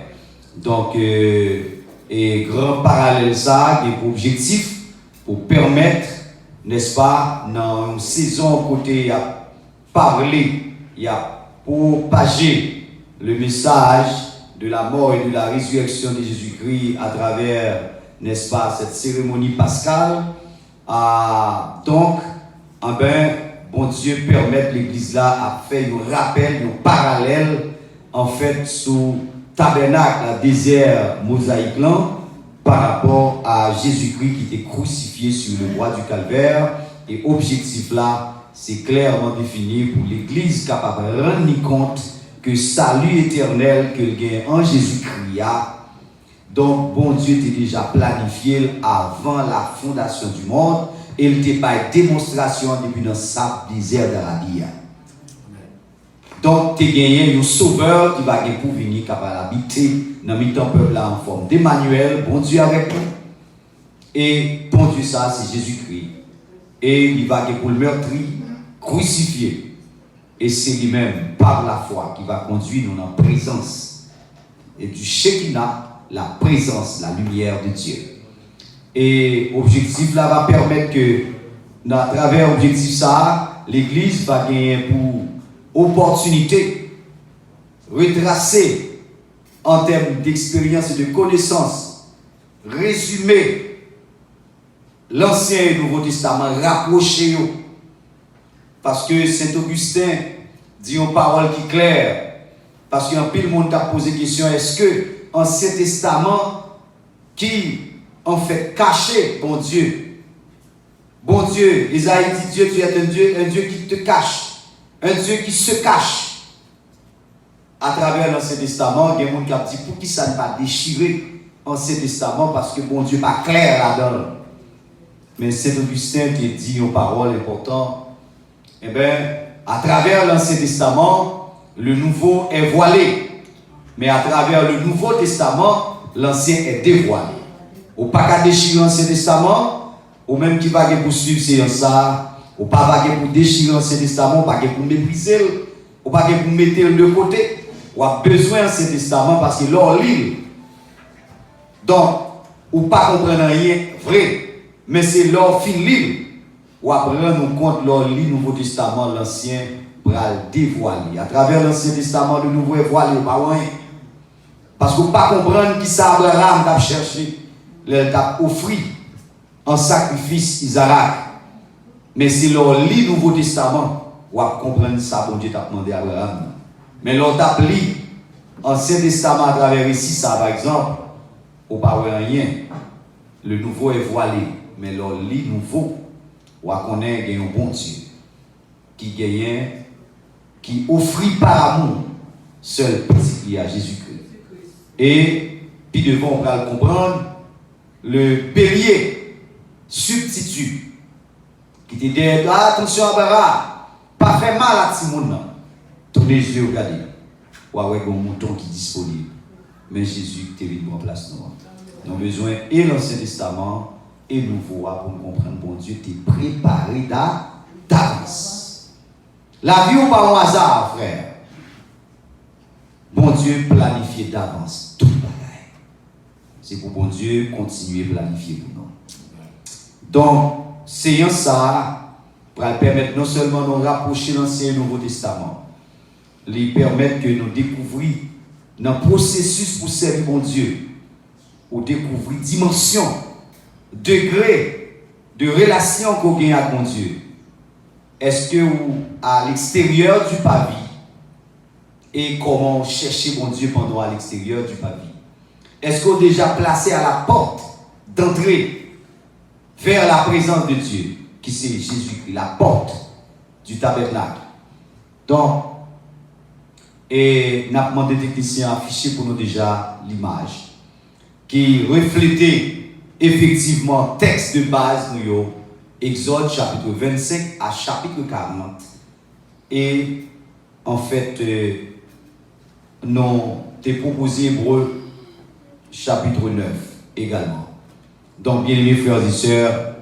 Donc, et grand parallèle ça, qui est pour objectif, pour permettre, n'est-ce pas, dans une saison côté, il y a parler, il y a propager le message de la mort et de la résurrection de Jésus-Christ à travers, n'est-ce pas, cette cérémonie pascale. Donc, bon Dieu permet l'église là à faire un rappel, un parallèle, en fait, sous tabernacle, désert mosaïque là, par rapport à Jésus-Christ qui était crucifié sur le bois du calvaire. Et objectif là, c'est clairement défini pour l'église capable de rendre compte que salut éternel que le gain en Jésus-Christ a. Donc, bon Dieu était déjà planifié avant la fondation du monde. Et il n'était pas une démonstration depuis dans le désert d'Arabie. Donc, tu as gagné un sauveur qui va pour venir capable d'habiter dans le peuple là en forme d'Emmanuel, bon Dieu avec nous. Et bon Dieu, ça, c'est Jésus-Christ. Et il va pour le meurtrier, crucifié. Et c'est lui-même, par la foi, qui va conduire nous dans la présence et du Shekinah, la présence, la lumière de Dieu. Et l'objectif là va permettre que, à travers l'objectif ça, l'Église va gagner pour opportunité, retracer en termes d'expérience et de connaissance, résumer l'Ancien et le Nouveau Testament, rapprocher. Parce que Saint-Augustin dit une parole qui est claire. Parce qu'il y a un peu de monde qui a posé la question, est-ce que l'Ancien Testament qui en fait caché, bon Dieu, Isaïe dit Dieu, tu es un Dieu qui te cache, un Dieu qui se cache. À travers l'Ancien Testament, il y a des gens qui ont dit pour qui ça ne va déchirer l'Ancien Testament parce que bon Dieu n'est pas clair là-dedans. Mais Saint-Augustin qui dit une parole importante. Eh bien, à travers l'Ancien Testament, le Nouveau est voilé. Mais à travers le Nouveau Testament, l'Ancien est dévoilé. Ou pas qu'à déchirer l'Ancien Testament, ou même qui va poursuivre c'est ça, ou pas va pour déchirer l'Ancien Testament, pas pour mépriser, ou pas pour mettre de côté. Ou a besoin de l'Ancien Testament parce que l'on lit. Donc, ou pas comprendre rien vrai, mais c'est l'on fin lire. Ou après nous compte l'on lit le Nouveau Testament, l'Ancien pour le dévoiler. À travers l'Ancien Testament, le Nouveau est voilé, pas rien. Parce qu'on ne peut pas comprendre qui ça Abraham a cherché, il a offert en sacrifice Isaac. Mais si l'on lit le Nouveau Testament, on va comprendre ça, bon Dieu t'a demandé à Abraham. Mais l'on t'a lit l'Ancien Testament à travers ici, ça par exemple, on ne peut pas rien. Le Nouveau est voilé, mais l'on lit le Nouveau. On connaît un bon Dieu qui gagne, qui offre par amour seul petit à Jésus-Christ. Et puis devant on va le comprendre, le bélier substitut qui te dit attention Abraham, pas fait mal à tout le monde. Tous les yeux regardez, ou avec un mouton qui est disponible. Mais Jésus te venu en place nous. Nous avons besoin et l'Ancien Testament et Nouveau pour nous comprendre, bon Dieu t'es préparé d'avance. La vie n'est pas un hasard, frère. Bon Dieu planifié d'avance tout le bagaille. C'est pour bon Dieu continuer à planifier pour nous. Donc, c'est ça pour permettre non seulement de nous rapprocher de l'Ancien et le Nouveau Testament, lui permettre que nous découvrions dans le processus pour servir bon Dieu, ou découvrir dimension, degré de relation qu'on gagne avec mon Dieu. Est-ce que vous, à l'extérieur du pavis, et comment chercher mon Dieu pendant à l'extérieur du pavis? Est-ce qu'on est déjà placé à la porte d'entrée vers la présence de Dieu, qui c'est Jésus-Christ, la porte du tabernacle? Donc, Et nous avons demandé aux techniciens afficher pour nous déjà l'image qui reflétait effectivement le texte de base, nous, Exode chapitre 25 à chapitre 40. Et en fait, nous avons proposé Hébreux chapitre 9 également. Donc, bien aimés frères et sœurs,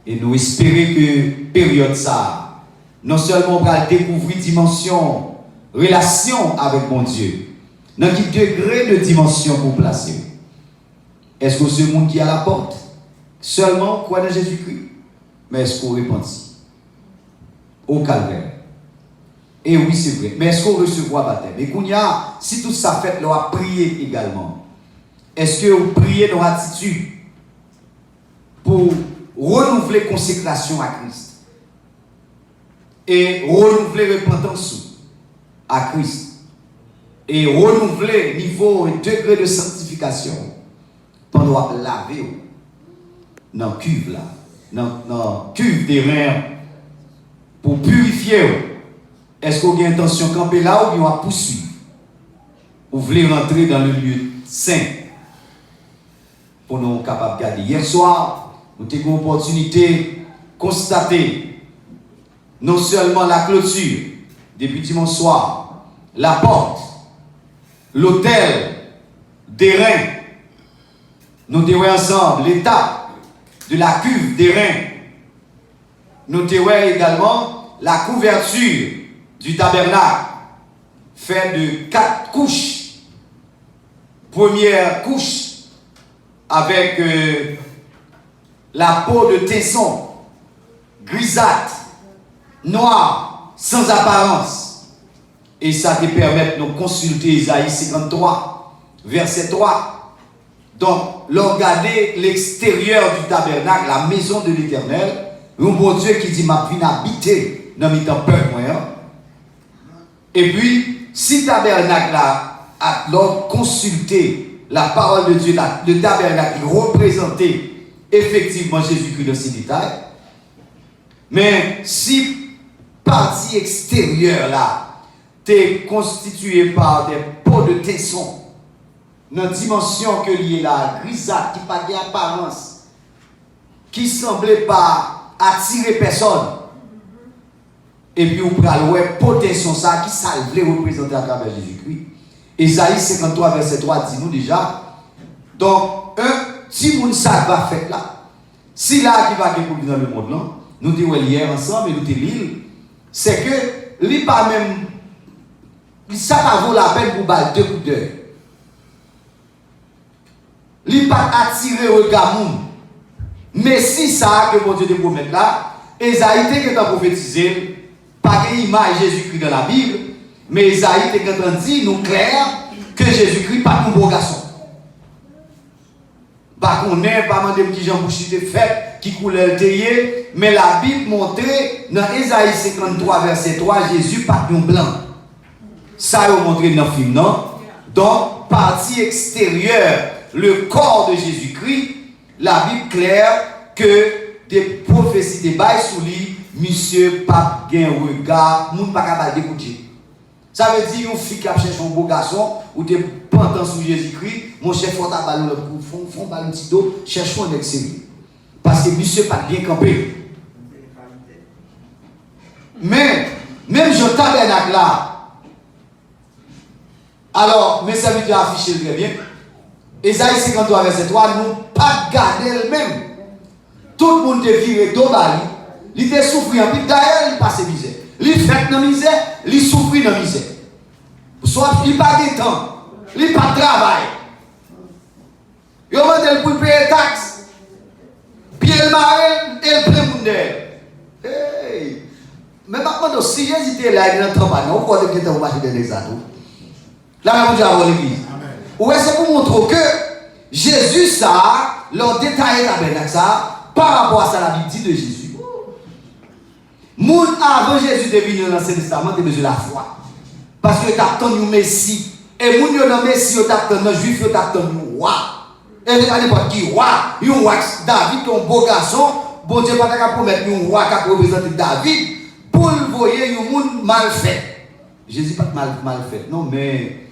et nous espérons que période ça, non seulement on va découvrir dimension, relation avec mon Dieu, dans quel degré de dimension pour placer. Est-ce que ce monde qui est à la porte, seulement croit dans Jésus-Christ, mais est-ce qu'on repentit au calvaire? Et oui, c'est vrai. Mais est-ce qu'on recevra baptême? Et qu'on y a, si tout ça fait, on a prié également. Est-ce que vous priez dans l'attitude pour renouveler consécration à Christ et renouveler repentance à Christ et renouveler niveau et degré de sanctification pendant laver dans cuve là, dans cuve des reins pour purifier? Est-ce qu'on a intention de camper là ou bien on va poursuivre? Vous voulez rentrer dans le lieu saint pour nous capables de garder. Hier soir, nous avons eu l'opportunité de constater non seulement la clôture depuis dimanche soir, la porte, l'autel, des reins. Nous avons ensemble l'étape de la cuve des reins. Nous avons également la couverture du tabernacle, fait de 4 couches. Première couche avec la peau de tesson, grisâtre, noire, sans apparence. Et ça te permet de nous consulter Isaïe 53, verset 3. Donc, regarder l'extérieur du tabernacle, la maison de l'Éternel, un bon Dieu qui dit, ma vie habiter dans mes temps peur moyen. Et puis, si tabernacle là, a consulté la parole de Dieu, le tabernacle représentait effectivement Jésus-Christ dans ses détails. Mais si partie extérieure là, t'es constituée par des peaux de tesson, dans une dimension que liée là, grisâtre, qui n'a pas d'apparence, qui semblait pas attirer personne. Et puis, vous prenez potentiel ça qui s'allait représenter à travers Jésus-Christ. Isaïe 53, verset 3 dit nous déjà. Donc, un petit monde ça va faire là. Si là qui va découvrir dans le monde là, nous disons hier ensemble et nous disons l'île, c'est que lui pas même, ça va vaut la peine pour battre 2 coups d'œil. Lui pas attirer au regard. Mais si ça que mon Dieu te promet là, Isaïe qui a prophétisé, pas une image de Jésus-Christ dans la Bible, mais Isaïe est dit nous clair que Jésus-Christ pas un beau garçon. Pas qu'on n'est pas mandé petit Jean Bouchi de fait qui coulait le théier, mais la Bible montrait dans Isaïe 53 verset 3 Jésus pas un blanc. Ça a montré dans le film non. Donc partie extérieure, le corps de Jésus-Christ, la Bible claire que des prophéties des bails sous lui, monsieur pas gain regard, moun pas capable d'écouter. Ça veut dire une fille qui a cherché un beau garçon ou des pendant sous Jésus-Christ, mon chef faut ta ballon font ballon petit dos, cherche un ex sérieux. Parce que monsieur pas bien campé. Mais même je tabernacle là. Alors, mes serviteurs affichent très bien. Esaïe 53 verset 3 nous pas garder le même. Tout le monde est viré d'Obali. Il était souffert en plus. D'ailleurs, il passe misère. Il fait dans la misère, il souffre dans la misère. Soit il n'a pas de temps, il n'a pas de travail. Il a demandé pour payer les taxes. Puis il marre et il prend le monde. Hey! Mais maintenant, si Jésus était là, il n'entend pas. On croit que vous marchez dans les ados. Là, on dit à l'église. Ou est-ce pour montrer que Jésus, ça, leur détaillé tabernacle, ça, par rapport à ça, la Bible dit de Jésus. Moun avant Jésus de venir dans l'Ancien Testament, tu as besoin de la foi. Parce que tu attends un Messie. Et moun yo dans Messie, tu attends un juif, tu attends un roi. Et à n'importe qui roi, un roi David, un beau garçon, bon Dieu pas capable promettre un roi qui représente David, pour le voyer un monde mal fait. Jésus pas mal fait. Non, mais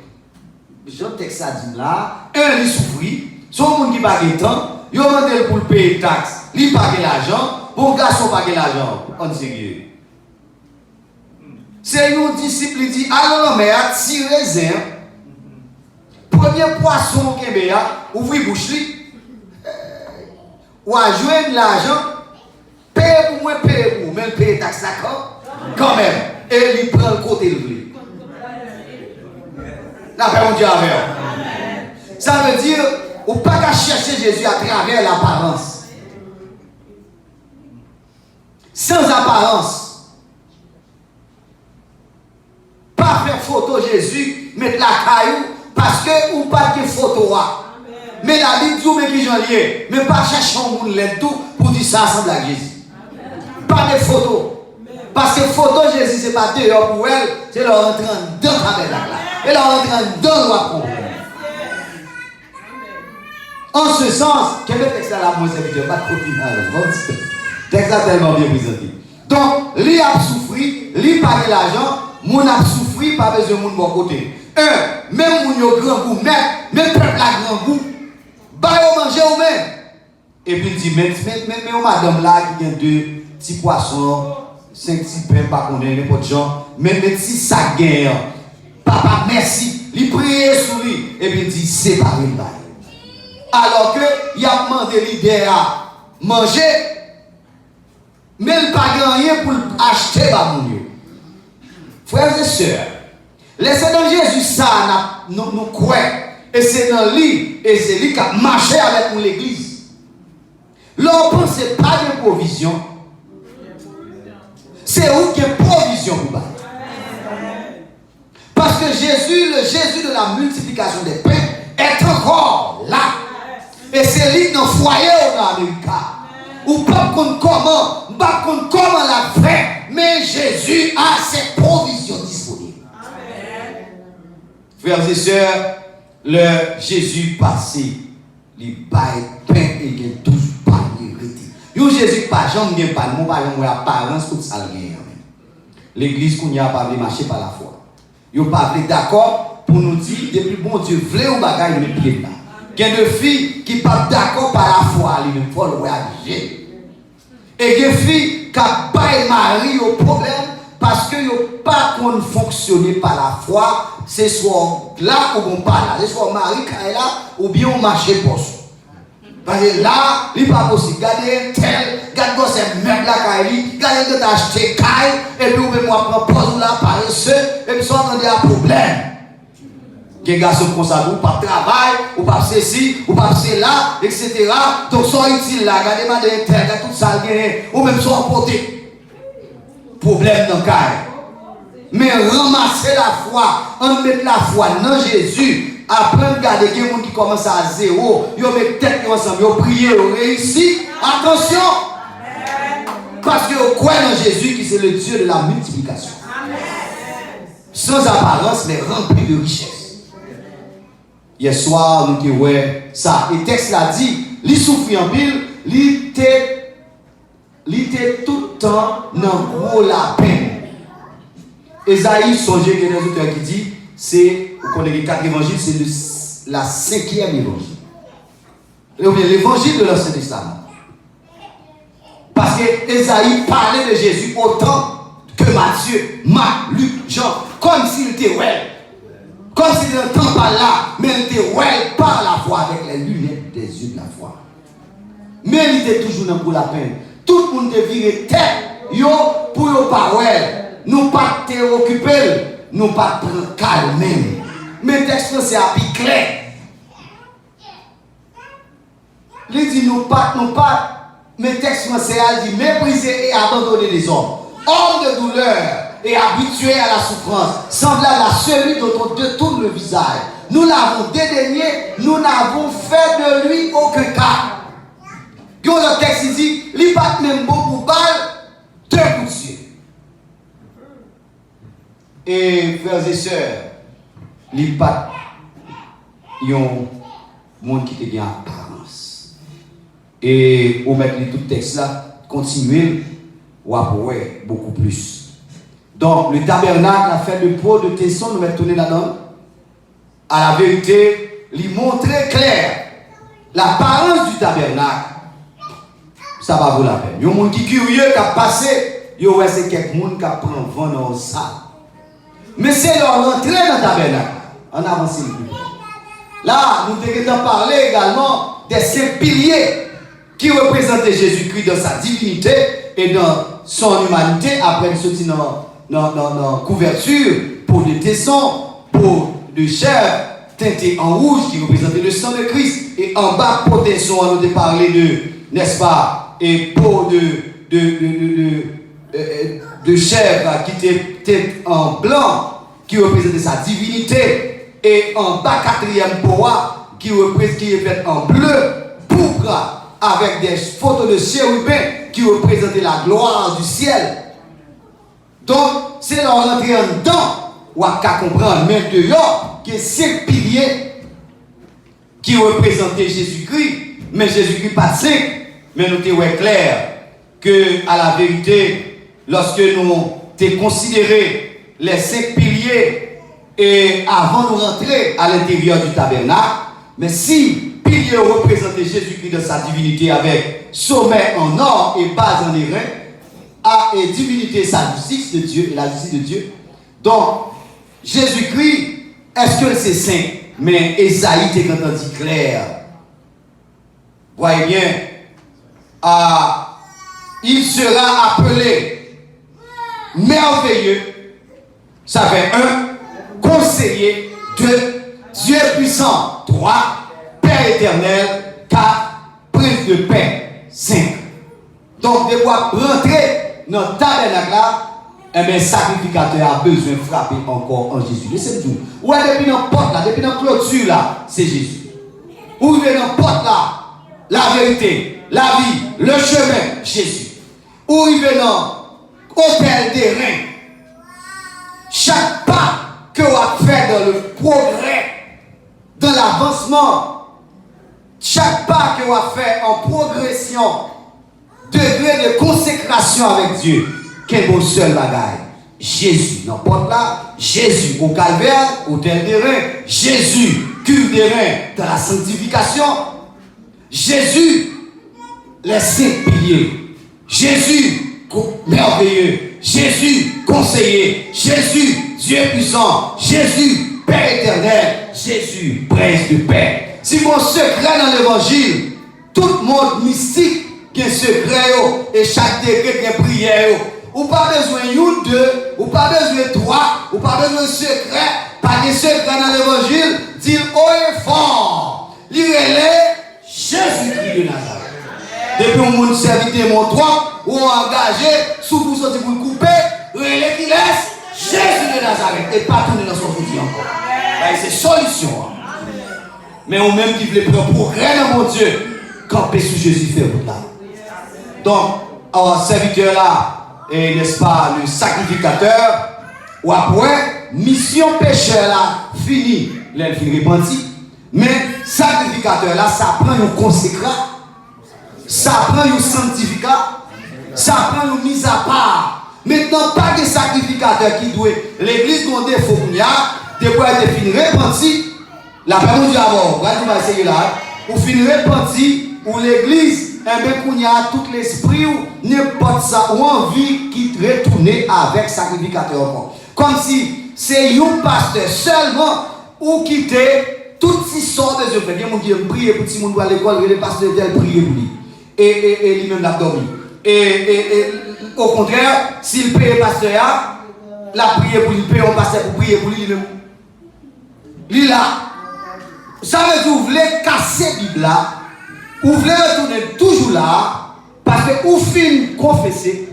Jean texte a dit là, un il souffrit, son monde qui pas de temps, il demande pour payer taxe, il pas de l'argent, bon garçon pas de l'argent. On sérieux. C'est un disciple qui dit allons mais à tirer zin. Premier poisson qui est ouvrir bouche li. Ou à joindre l'argent, paye pour moi, paye pour même payer taxe quand même. Et il prend le côté de lui. La paix, on dit avec. Ça veut dire, on ne peut pas chercher Jésus à travers l'apparence. Sans apparence. Pas faire photo Jésus, mettre la caillou, parce que ou pas de photo. Mais la Bible dit, mais qui j'en lié. Mais pas chercher un monde tout pour dire ça ressemble à Jésus. Pas de photo. Parce que photo Jésus, ce n'est pas dehors pour elle, c'est leur rentrer dans la tabernacle. Et leur rentrer dans le roi. En ce sens, quel est le texte à la moins serviteur? Pas de copinage. Le texte a tellement bien présenté. Donc, lui a souffri, lui pas de l'argent, mon a souffri, pas besoin de mon bon côté. Même mon yo grand goût, même peuple a grand goût, bah yo manger ou même. Et puis il dit, mais madame là qui a deux petits poissons, 5 petits pains, pas qu'on ait n'importe gens, mais si ça gagne, papa merci, il prie sur lui, et puis il dit, séparez le bail. Alors que, il a demandé l'idée à manger, mais il n'a pas rien pour acheter mon Dieu. Frères et sœurs, laissez dans Jésus ça, nous croyons, et c'est dans lui, et c'est lui qui a marché avec nous l'église. L'on pense que ce n'est pas de provision. C'est où qu'il y a provision pour vous. Parce que Jésus, le Jésus de la multiplication des pains, est encore là. Et c'est lui dans le foyer en Amérique. Ou pas comment la fait, mais Jésus a ses provisions disponibles. Frères et sœurs, le Jésus passé, les bails pain et il a toujours pas hérité. Yo Jésus pas jamais pas mon pas jamais apparence tout ça gagne. L'église qu'on y a pas marcher par la foi. Yo pas d'accord pour nous dire depuis bon Dieu voulait ou bagaille les pieds là. Il y a des filles qui pas d'accord par la foi, lui même faut le réagir. Et des filles qui pas mari au problème parce que yo pas qu'on fonctionner par la foi, c'est soit là ou on pas là, c'est soit mari qui est là ou bien on marche poste. Parce que là, il n'est pas possible. Regardez tel, regardez ces meubles là, regardez que tu as acheté caille, et puis vous pouvez prendre pause là, paresseux, et puis soit on a un problème. Les garçons comme ça, ou pas travail, ou pas ceci, ou pas cela, etc. Donc, soit utile là, regardez madame tel, regardez tout ça, ou même soit emporté. Problème dans le caille. Mais ramasser la foi, en mettre la foi dans Jésus. Après, regardez qu'il y a des gens qui commencent à zéro, ils mettent tête ensemble, ils prient, ils réussissent. Attention! Parce que croit dans Jésus qui c'est le Dieu de la multiplication. Sans apparence, mais rempli de richesse. Hier soir, nous avons vu ça. Et le texte l'a dit, il souffre en pile, il était tout le temps dans gros la peine. Esaïe, songez qu'il y a des auteurs qui disent, c'est, vous connaissez les 4 évangiles, c'est la 5e évangile. L'évangile de l'Ancien Testament. Parce que Esaïe parlait de Jésus autant que Matthieu, Marc, Luc, Jean, comme s'il était ouais. Comme s'il n'entend pas là, mais il était ouais par la foi avec les lunettes des yeux de la foi. Mais il était toujours dans pour la peine. Tout le monde devait tête, yo, pour yo pas ouais. Nous pas te occuper, nous pas prendre calme même. Mais le texte français a plus clair. Il dit nous pas, mais le texte français a dit mépriser et abandonner les hommes. Hommes de douleur et habitués à la souffrance, semblable à celui dont on détourne le visage. Nous l'avons dédaigné, nous n'avons fait de lui aucun cas. Quand le texte dit, il n'y a pas même beau pour balle, 2 coups de yeux. Et frères et sœurs, il n'y a pas de monde qui te gagne apparence. Et au mettre tout texte là, continuer, ou après beaucoup plus. Donc, le tabernacle, la fête de peau, de tesson, nous mettons tourner là-dedans. À la vérité, il montre clair l'apparence du tabernacle. Ça va vous la peine. Il y a des gens qui sont curieux, qui ont passé, c'est quelqu'un qui prend vent dans ça. Mais c'est leur entrée dans le tabernacle. On avance le plus. Là, nous devons parler également des 5 piliers qui représentaient Jésus-Christ dans sa divinité et dans son humanité. Après, nous sommes dans la couverture pour des tessons, pour de chèvre teintée en rouge qui représentait le sang de Christ. Et en bas, pour tessons, on nous a parlé de, n'est-ce pas, et peau de chèvre qui était en blanc, qui représentait sa divinité. Et en bas, 4e peau qui est faite en bleu, pourpre, avec des photos de chérubins qui représentaient la gloire du ciel. Donc, c'est leur entrée en dedans, ou à comprendre maintenant, que 5 piliers qui représentaient Jésus-Christ, mais Jésus-Christ pas 5, mais nous sommes clair que, à la vérité, lorsque nous avons considéré les 5 piliers, et avant de rentrer à l'intérieur du tabernacle, mais si piliers représentaient Jésus-Christ dans sa divinité avec sommet en or et base en airain, et divinité sa justice de Dieu et la justice de Dieu. Donc, Jésus-Christ, est-ce que c'est saint? Mais Esaïe est quand on dit clair. Voyez bien, il sera appelé merveilleux. Ça fait 1. Conseiller, 2, Dieu puissant, 3, Père éternel, 4, Prince de paix, 5. Donc, de quoi rentrer dans le tabernacle là, le sacrificateur a besoin de frapper encore en Jésus. Laissez-moi dire. Ou depuis dans la porte là, depuis dans la clôture là, c'est Jésus. Ou dans la porte là, la vérité, la vie, le chemin, Jésus. Ou il vient dans l'hôtel des reins. Chaque pas que vous avez fait dans le progrès, dans l'avancement, chaque pas que vous avez fait en progression, degré de consécration avec Dieu, quel beau seul bagaille. Jésus, n'importe là, Jésus au calvaire, au tel des reins, Jésus, cure des reins dans la sanctification, Jésus, les 5 piliers, Jésus, merveilleux, Jésus, conseiller, Jésus, Dieu puissant, Jésus, Père éternel, Jésus, Prince de paix. Si mon secret dans l'évangile, tout le monde mystique qui a un secret et chaque degré qui a prière, ou pas besoin de 2, ou pas besoin de 3, ou pas besoin de secret, pas de secret dans l'évangile, dit haut et fort, lirez-les, Jésus-Christ de Nazareth. Depuis on monde serviteur mon 3, ou engagé, sous vous sortir pour le couper, relais qui laisse, Jésus de Nazareth, et pas tourner dans son foutu encore. C'est solution. Mais on même qui voulait prendre progrès dans mon Dieu, camper sous Jésus fait route là. Donc, un serviteur là, et n'est-ce pas, le sacrificateur, ou après, mission pécheur là, fini, là, il finit repenti. Mais sacrificateur là, ça prend un consécrat, ça prend un sanctificat, ça prend une mise à part. Maintenant, pas de sacrificateur qui doit. L'église qu'on défaut qu'il y a, depuis être fini repenti, la personne dit avant, on va essayer là, ou fini repenti, ou l'église, un peu qu'on y a tout l'esprit, ou n'importe ça, ou envie qui retourne avec sacrificateur. Comme si c'est un pasteur seulement, ou quitter toutes ces sortes de choses. Bien, mon Dieu, prier pour si mon doit à l'école, le pasteur tel prier pour lui. Et lui-même l'a dormi. Et au contraire, s'il paye le pasteur, la prière pour lui, paye un pasteur pour prier pour lui-même. Lui là, ça veut dire que vous voulez casser la Bible là, vous voulez retourner toujours là, parce que vous finissez confesser,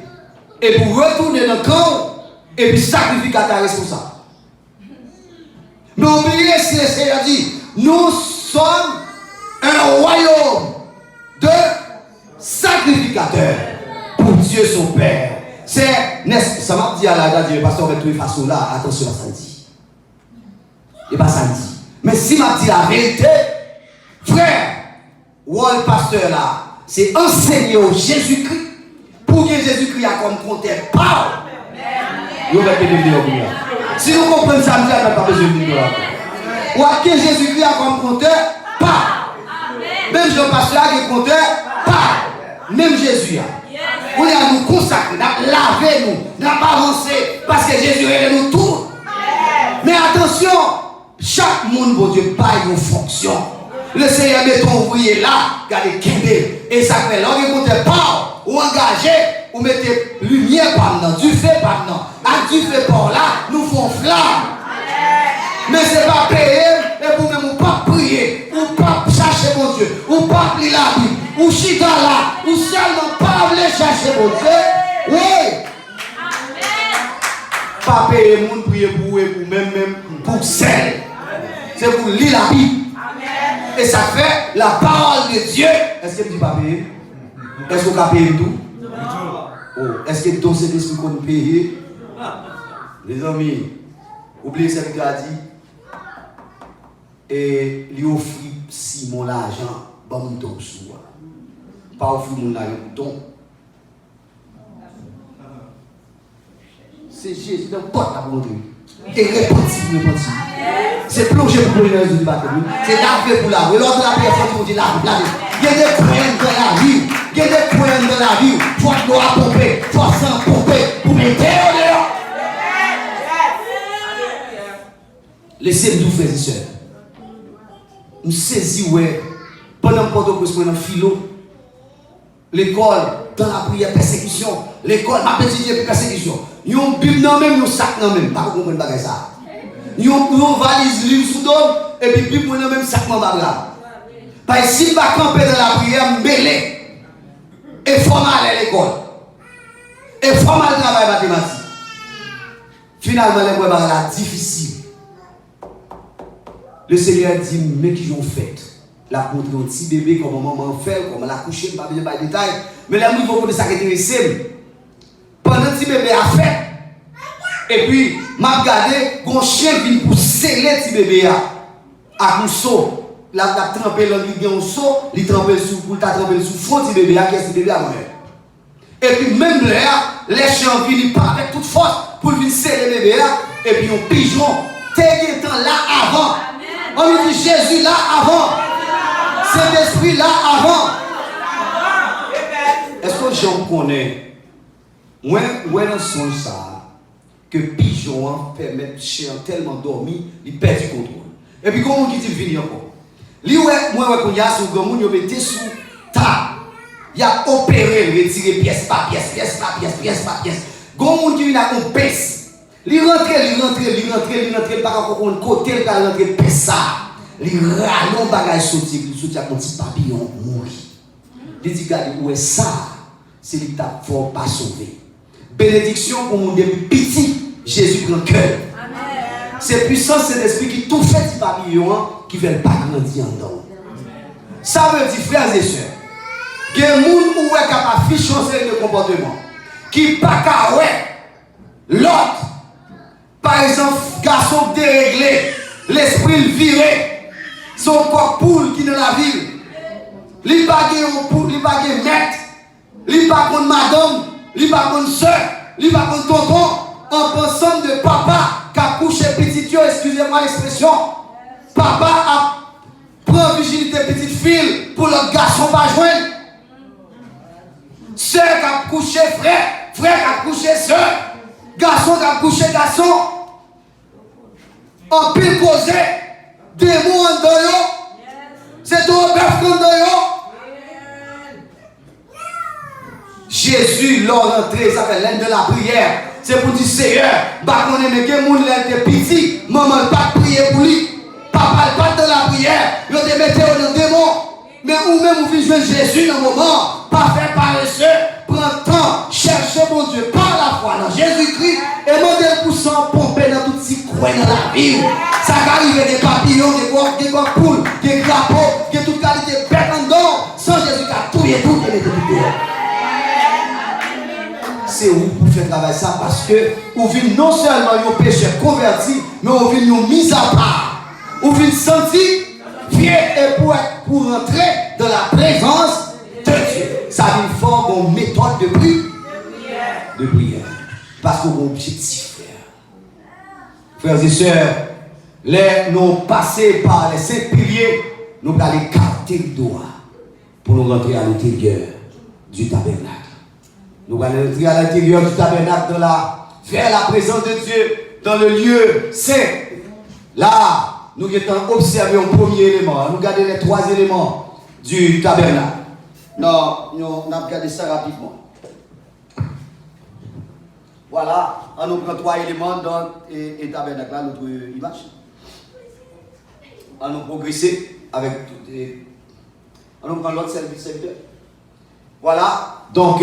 et vous retournez dans le camp, et puis sacrificateur responsable. Mais oubliez si le Seigneur dit, nous sommes un royaume de sacrificateurs pour Dieu son Père. C'est, ça m'a dit à la date, le pasteur va trouver façon là, attention à ça dit. Et pas ça dit. Mais si m'a dit la vérité, frère, ou le pasteur là, c'est enseigner au Jésus-Christ, pour que Jésus-Christ a comme compteur parole. Vous mettez $1000 pour lui. Si vous comprenez ça, vous n'avez pas besoin de $1000. Ou à qui Jésus-Christ a comme compteur? Pas. Même Jean-Pasteur a comme compteur? Pas. Même Jésus a. On est à nous consacrer, à laver nous, à avancer, parce que Jésus est nous tous. Mais attention, chaque monde, bon Dieu, paye une fonction. Le Seigneur met ton ouvrier là, regardez Kébé, et ça fait là, on écoute pas, ou engagé, ou mettez lumière par dedans, du feu par dedans, à du feu par là, nous faisons flamme. Mais ce n'est pas payer, et pour même, ou pas prier, ou pas chercher mon Dieu, ou pas lire la Bible, ou chita là, ou seulement pas aller chercher mon Dieu. Oui. Pas payer le monde, prier pour vous et pour même pour celle. C'est pour lire la Bible. Et ça fait la parole de Dieu. Est-ce que vous dites pas payer? Est-ce que vous avez payé tout? Oh. Est-ce que dans cet esprit qu'on paye? Les amis, oubliez ce que Dieu a dit. Et lui offrir Simon l'argent, bon ton sou. Pas offrir mon l'argent pour ton. C'est Jésus dans porte à montrer. Et repentir. C'est plonger pour plonger dans les bâtons. C'est laver pour laver. Lors de la personne qui dit laver. Il y a des points dans la vie. Il y a des points dans la vie. Faut nous à pomper, faut s'en pomper pour mettre dehors. Laissez-nous frères et sœurs. Nous saisissons, ouais, pendant que nous philo, l'école, dans la prière, persécution, l'école, ma petite persécution. Nous avons une Bible dans même, nous sac dans même, pas comprendre pas ça. Nous avons valise livre sous l'homme, et puis Bible dans même sac dans ma. Parce que si je ne vais pas camper dans la prière, mêlé, et formal à l'école, et formal au travail mathématique. Finalement, les mots sont difficiles. Le Seigneur dit, mais qui ont fait. La montre un petit bébé, comme maman fait, comme elle a couché, je ne vais pas de détails. Mais là, nous avons ça qui est intéressant. Pendant que le petit bébé a fait, et puis, m'a regardé, un chien vient pour sceller le petit bébé à un seau. La trempé dans le seau, il trempé sous, pour tremper sous fond petit bébé, qui est ce bébé à moi. Et puis, même là, les chiens viennent avec toute force pour venir sceller le bébé, et puis, un pigeon, t'es temps là avant. On lui dit Jésus là avant. Cet esprit là avant. Est-ce que j'en connais? Moi, dans son ça, que pigeon permet de chien tellement dormi, il perd du contrôle. Et puis, comment on dit venir encore? Lui, moi, quand il y a ce grand monde, il met sous table. Il a opéré, il retiré pièce par pièce. Grand monde qui vient à une pièce. Il rentre, pas encore un côté, il rentre, il ça. Il râle, bagage sauté, il saute à un petit papillon, mourir. Il dit, regardez, où est ça? C'est l'état fort pas sauvé. Bénédiction pour mon depuis petit, Jésus prend cœur. C'est puissant cet esprit qui tout fait petit papillon, qui ne veut pas grandir en dedans. Ça veut dire, frères et sœurs, il y a des gens qui sont capables de changer le comportement, qui ne pas qu'à l'autre. Par exemple, garçon déréglé, l'esprit viré, son corps poule qui est dans la ville. Il pas un poule, il pas un maître, il pas un madame, il pas un soeur, il pas un tonton, en pensant de papa qui a couché petit, excusez-moi l'expression, papa a pris vigilité petite fille pour le garçon pas joindre. Soeur qui a couché frère, frère qui a couché soeur, garçon qui a couché garçon. En pile causé, démon en doyo, c'est ton bœuf en doyo. Jésus, lors d'entrée, ça fait l'aide de la prière. C'est pour dire Seigneur, bah qu'on aime que moun l'aide petit, maman pas prier pour lui, papa pas de la prière, yo te mettez dans le démon. Mais ou même vous vivez Jésus dans le moment, pas faire paresseux, prends temps, cherchez mon Dieu par la foi dans Jésus-Christ et demandez pour s'en pomper dans tout petit coin dans la ville. Ça arrive des papillons, des poules, des crapauds, des toute qualité de bête en dedans, sans Jésus qui a tout et tout et tout. C'est où pour faire travailler ça parce que vous vivez non seulement un péché converti, mais vous vivez une mise à part. Vous vivez senti fier et pour rentrer dans la présence de Dieu. Ça a une forme, une méthode de prière. Parce qu'on a un objectif. frères et sœurs, nous passer par les 5 piliers, nous allons écarter le doigt pour nous rentrer à l'intérieur du tabernacle. Nous allons entrer à l'intérieur du tabernacle vers la présence de Dieu dans le lieu saint. Là, nous avons observé un premier élément. Nous regardons les 3 éléments du tabernacle. Non, nous avons regardé ça rapidement. Voilà, on nous prend 3 éléments dans le tabernacle, là, notre image. On nous progresser avec tout. On nous prend l'autre serviteur. Voilà, donc,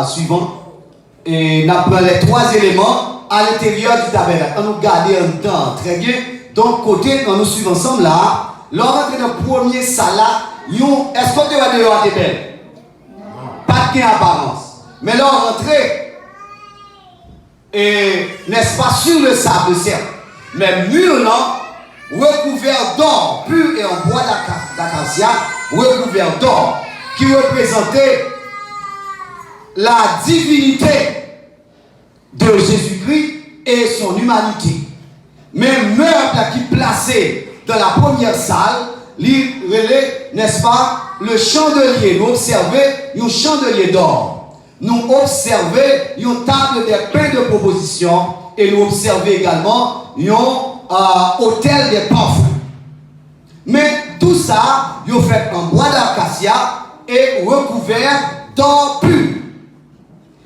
suivant. Et nous prenons les 3 éléments à l'intérieur du tabernacle. On nous garde un temps, très bien. Donc, côté, quand nous suivons ensemble là, l'entrée dans le premier salle là, est-ce qu'on doit dehors des belles? Pas de apparence. Mais l'entrée, n'est-ce pas, sur le sable, certes, mais mur là, recouvert d'or pur et en bois d'acacia, recouvert d'or, qui représentait la divinité de Jésus-Christ et son humanité. Mais meuble qui placé dans la première salle, il relève, n'est-ce pas, le chandelier. Nous observons un chandelier d'or. Nous observons une table des pains de proposition et nous observons également un hôtel des parfums. Mais tout ça, il est fait en bois d'acacia et recouvert d'or pur.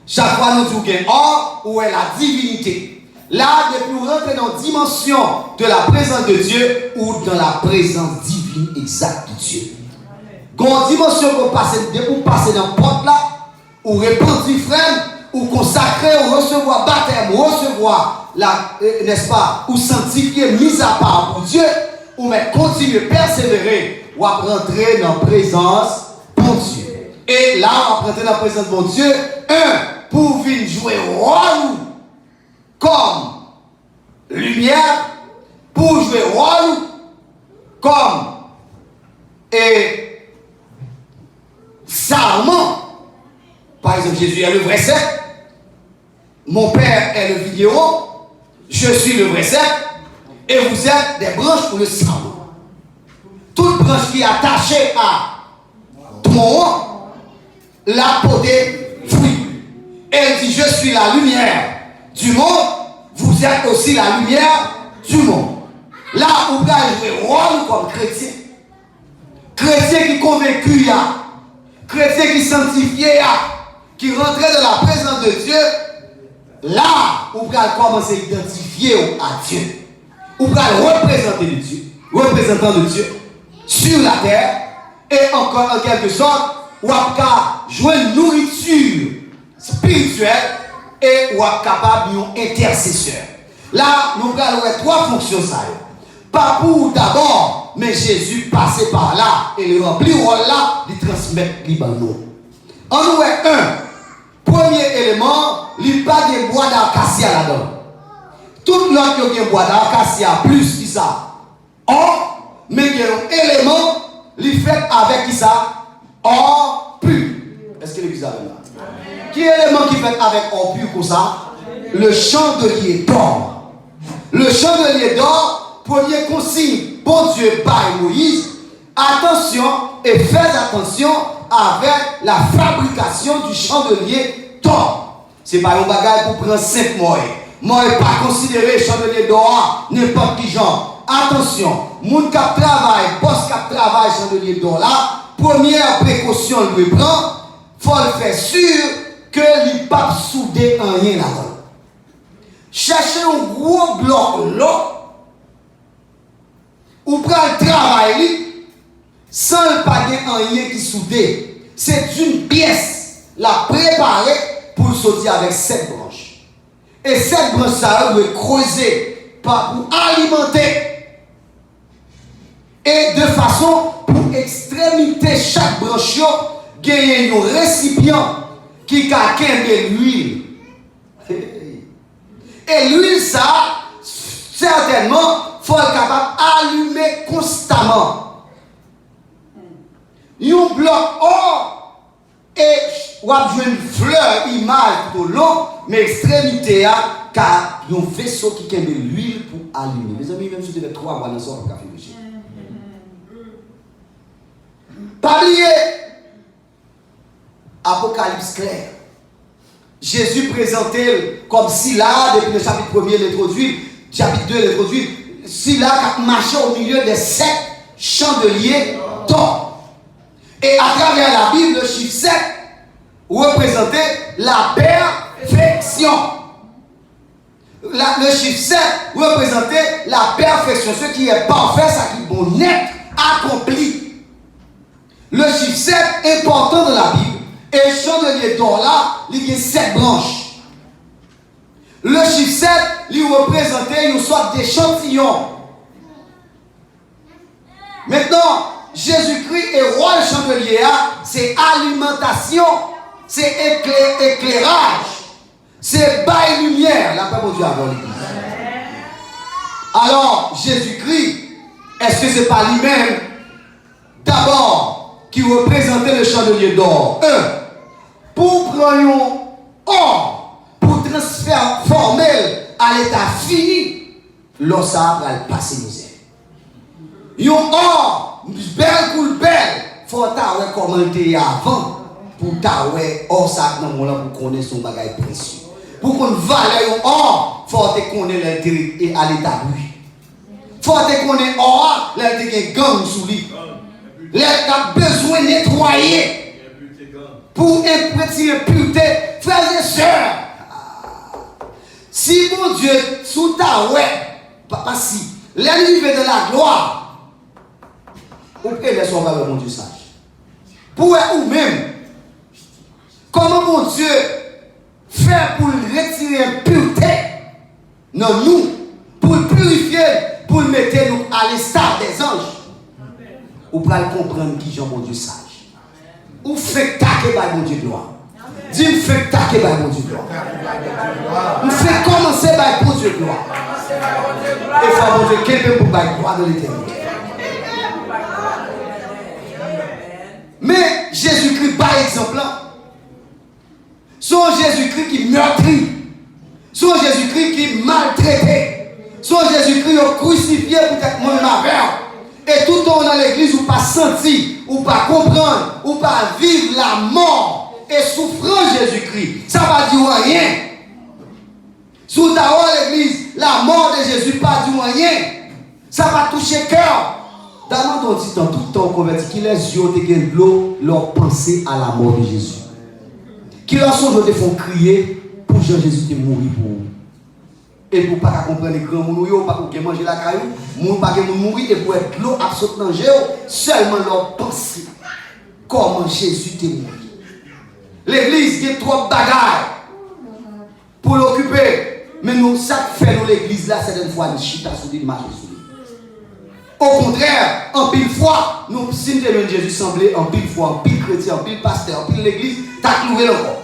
Chaque fois nous disons or où est la divinité. Là, depuis nous rentrer dans la dimension de la présence de Dieu ou dans la présence divine exacte de Dieu. Quand dimension qu'on passe, pour passer dans la porte là, ou répandre frère, ou consacrer, ou recevoir baptême, ou recevoir n'est-ce pas, ou sanctifier, mise à part pour Dieu, ou mais continuer, persévérer, ou à rentrer dans la présence pour Dieu. Et là, on va rentrer dans la présence de Dieu, pour venir jouer rôle comme lumière, pour jouer rôle comme sarment. Par exemple, Jésus est le vrai cep, mon Père est le vigneron, je suis le vrai cep, et vous êtes des branches pour le sarment. Toute branche qui est attachée à tronc, la peau des fruits. Et elle dit, je suis la lumière du monde, vous êtes aussi la lumière du monde. Là, vous pouvez jouer rôle comme chrétien. Chrétien qui convaincu, chrétien qui sanctifié, qui rentrait dans la présence de Dieu. Là, vous pouvez commencer à identifier à Dieu. Vous pouvez représenter Dieu, représentant de Dieu sur la terre. Et encore en quelque sorte, vous pouvez jouer une nourriture spirituelle et vous êtes capable d'un intercesseur. Là, nous avons 3 fonctions. Pas pour d'abord, mais Jésus passait par là et le remplit rôle là, de transmettre Libanon. En nous est premier élément, il n'y a pas de bois d'acacia là-dedans. Tout l'autre qui a bois d'acacia plus que ça. Or, mais il y a un élément, il fait avec qui ça? Or pur. Est-ce que l'église a là? Qui est l'élément qui fait avec or pur comme ça? Le chandelier d'or. Le chandelier d'or, premier consigne, bon Dieu, par Moïse, attention et faites attention avec la fabrication du chandelier d'or. Ce n'est pas un bagage pour prendre 5 mois. Moi, je ne pas considérer chandelier d'or n'importe qui genre. Attention, moun qui travaille, boss qui travaille chandelier d'or là, première précaution lui prend, il faut le faire sûr que il ne pas souder en rien là-dedans. Cherchez un gros bloc là, ou prend le travail sans le paquet en rien qui soudé. C'est une pièce, la préparer pour sortir avec 7 branches. Et cette branche ça doit creuser pour alimenter. Et de façon pour extrémiter chaque branche, gagner un récipient qui a l'huile. Et l'huile, ça, certainement, il faut être capable d'allumer constamment. Un bloc or, et on a une fleur, image tout long, mais extrémité, car il y a un vaisseau qui a l'huile pour allumer. Mes amis, même si vous avez 3 mois dans ça, vous pouvez faire. Pas oublier Apocalypse clair. Jésus présentait comme si là, depuis le chapitre 1er, l'introduit, chapitre 2, l'introduit, si là, marchait au milieu des 7 chandeliers d'or. Et à travers la Bible, le chiffre 7 représentait la perfection. Le chiffre 7 représentait la perfection. Ce qui est parfait, ça qui est bon, net, accompli. Le chiffre 7 est important dans la Bible. Et le chandelier d'or là, il y a 7 branches. Le chiffre 7, il représentait une sorte d'échantillon. Maintenant, Jésus-Christ est roi le chandelier, c'est alimentation, c'est éclairage, c'est bail lumière. La paix de Dieu avant l'église. Alors, Jésus-Christ, est-ce que ce n'est pas lui-même d'abord qui représentait le chandelier d'or? Pour prendre un or, pour transformer à l'état fini, l'or ça va le passer misère. Un or, belle pour belle, il faut que commenter avant pour que or ça pour connaître son bagage précieux. Pour qu'on valeur un or, il faut que connaître l'intérêt et à l'état lui. Il faut que connaître or, l'intérêt gang sous lui. Il a besoin de nettoyer. Pour impureté, frères et sœurs. Si mon Dieu, sous ta papa, si, l'arrivée de la gloire, vous pouvez laisser mon Dieu sage. Pour vous-même, comment mon Dieu fait pour retirer l'impureté dans nous, pour le purifier, pour le mettre nous à l'instar des anges, vous pouvez comprendre qui est mon Dieu sage. Ou fait taquer par mon Dieu gloire. Dis-moi, fait taquer par mon Dieu gloire. Ou fait commencer par mon Dieu gloire. Et faut mon Dieu quelqu'un pour par gloire de l'éternité. Mais Jésus-Christ, par exemple, son Jésus-Christ qui meurtrit, son Jésus-Christ qui maltraité, son Jésus-Christ crucifié pour être mon maveur. Et tout le temps dans l'église, ou pas sentir, ou pas comprendre, ou pas vivre la mort et souffrance de Jésus-Christ. Ça va dire rien. Sous ta l'église, la mort de Jésus pas dire rien. Ça va toucher le cœur. Dans ton dit dans tout le temps converti, qui les yeux de l'eau, leur penser à la mort de Jésus. Qui leur sont te font crier pour Jean-Jésus est mort pour vous. Et pour ne pas comprendre les grands gens, pas pour manger la caillou, pour pas mourir et pour être l'eau absolument seulement leur pensée. Comment Jésus est mort. L'église a trop de bagages pour l'occuper. Mais nous, ça fait nous l'église là, certaines fois, nous chita sur des marches sur lui. Au contraire, en pile fois, nous, si nous avons Jésus semblé, en pile fois, en pile chrétien, en pile pasteur, en pile l'église, t'as trouvé encore.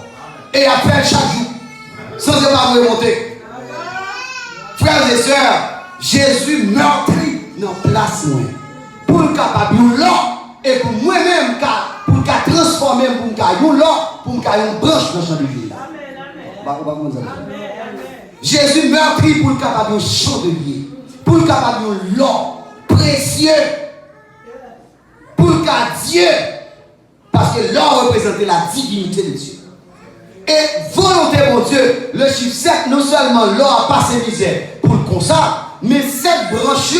Et après chaque jour, sans pas remonter. Frères et sœurs, Jésus meurtrit dans la place pour le capable de l'or et pour moi-même, pour le transformer pour l'or, pour une branche dans le champ de vie. Jésus meurtrit pour le capable de champ de vie, pour le capable de l'or précieux, pour le cas Dieu, parce que l'or représentait la divinité de Dieu. Et volonté mon Dieu, le chiffre 7, non seulement l'or a passé misère pour le constat, mais cette branche,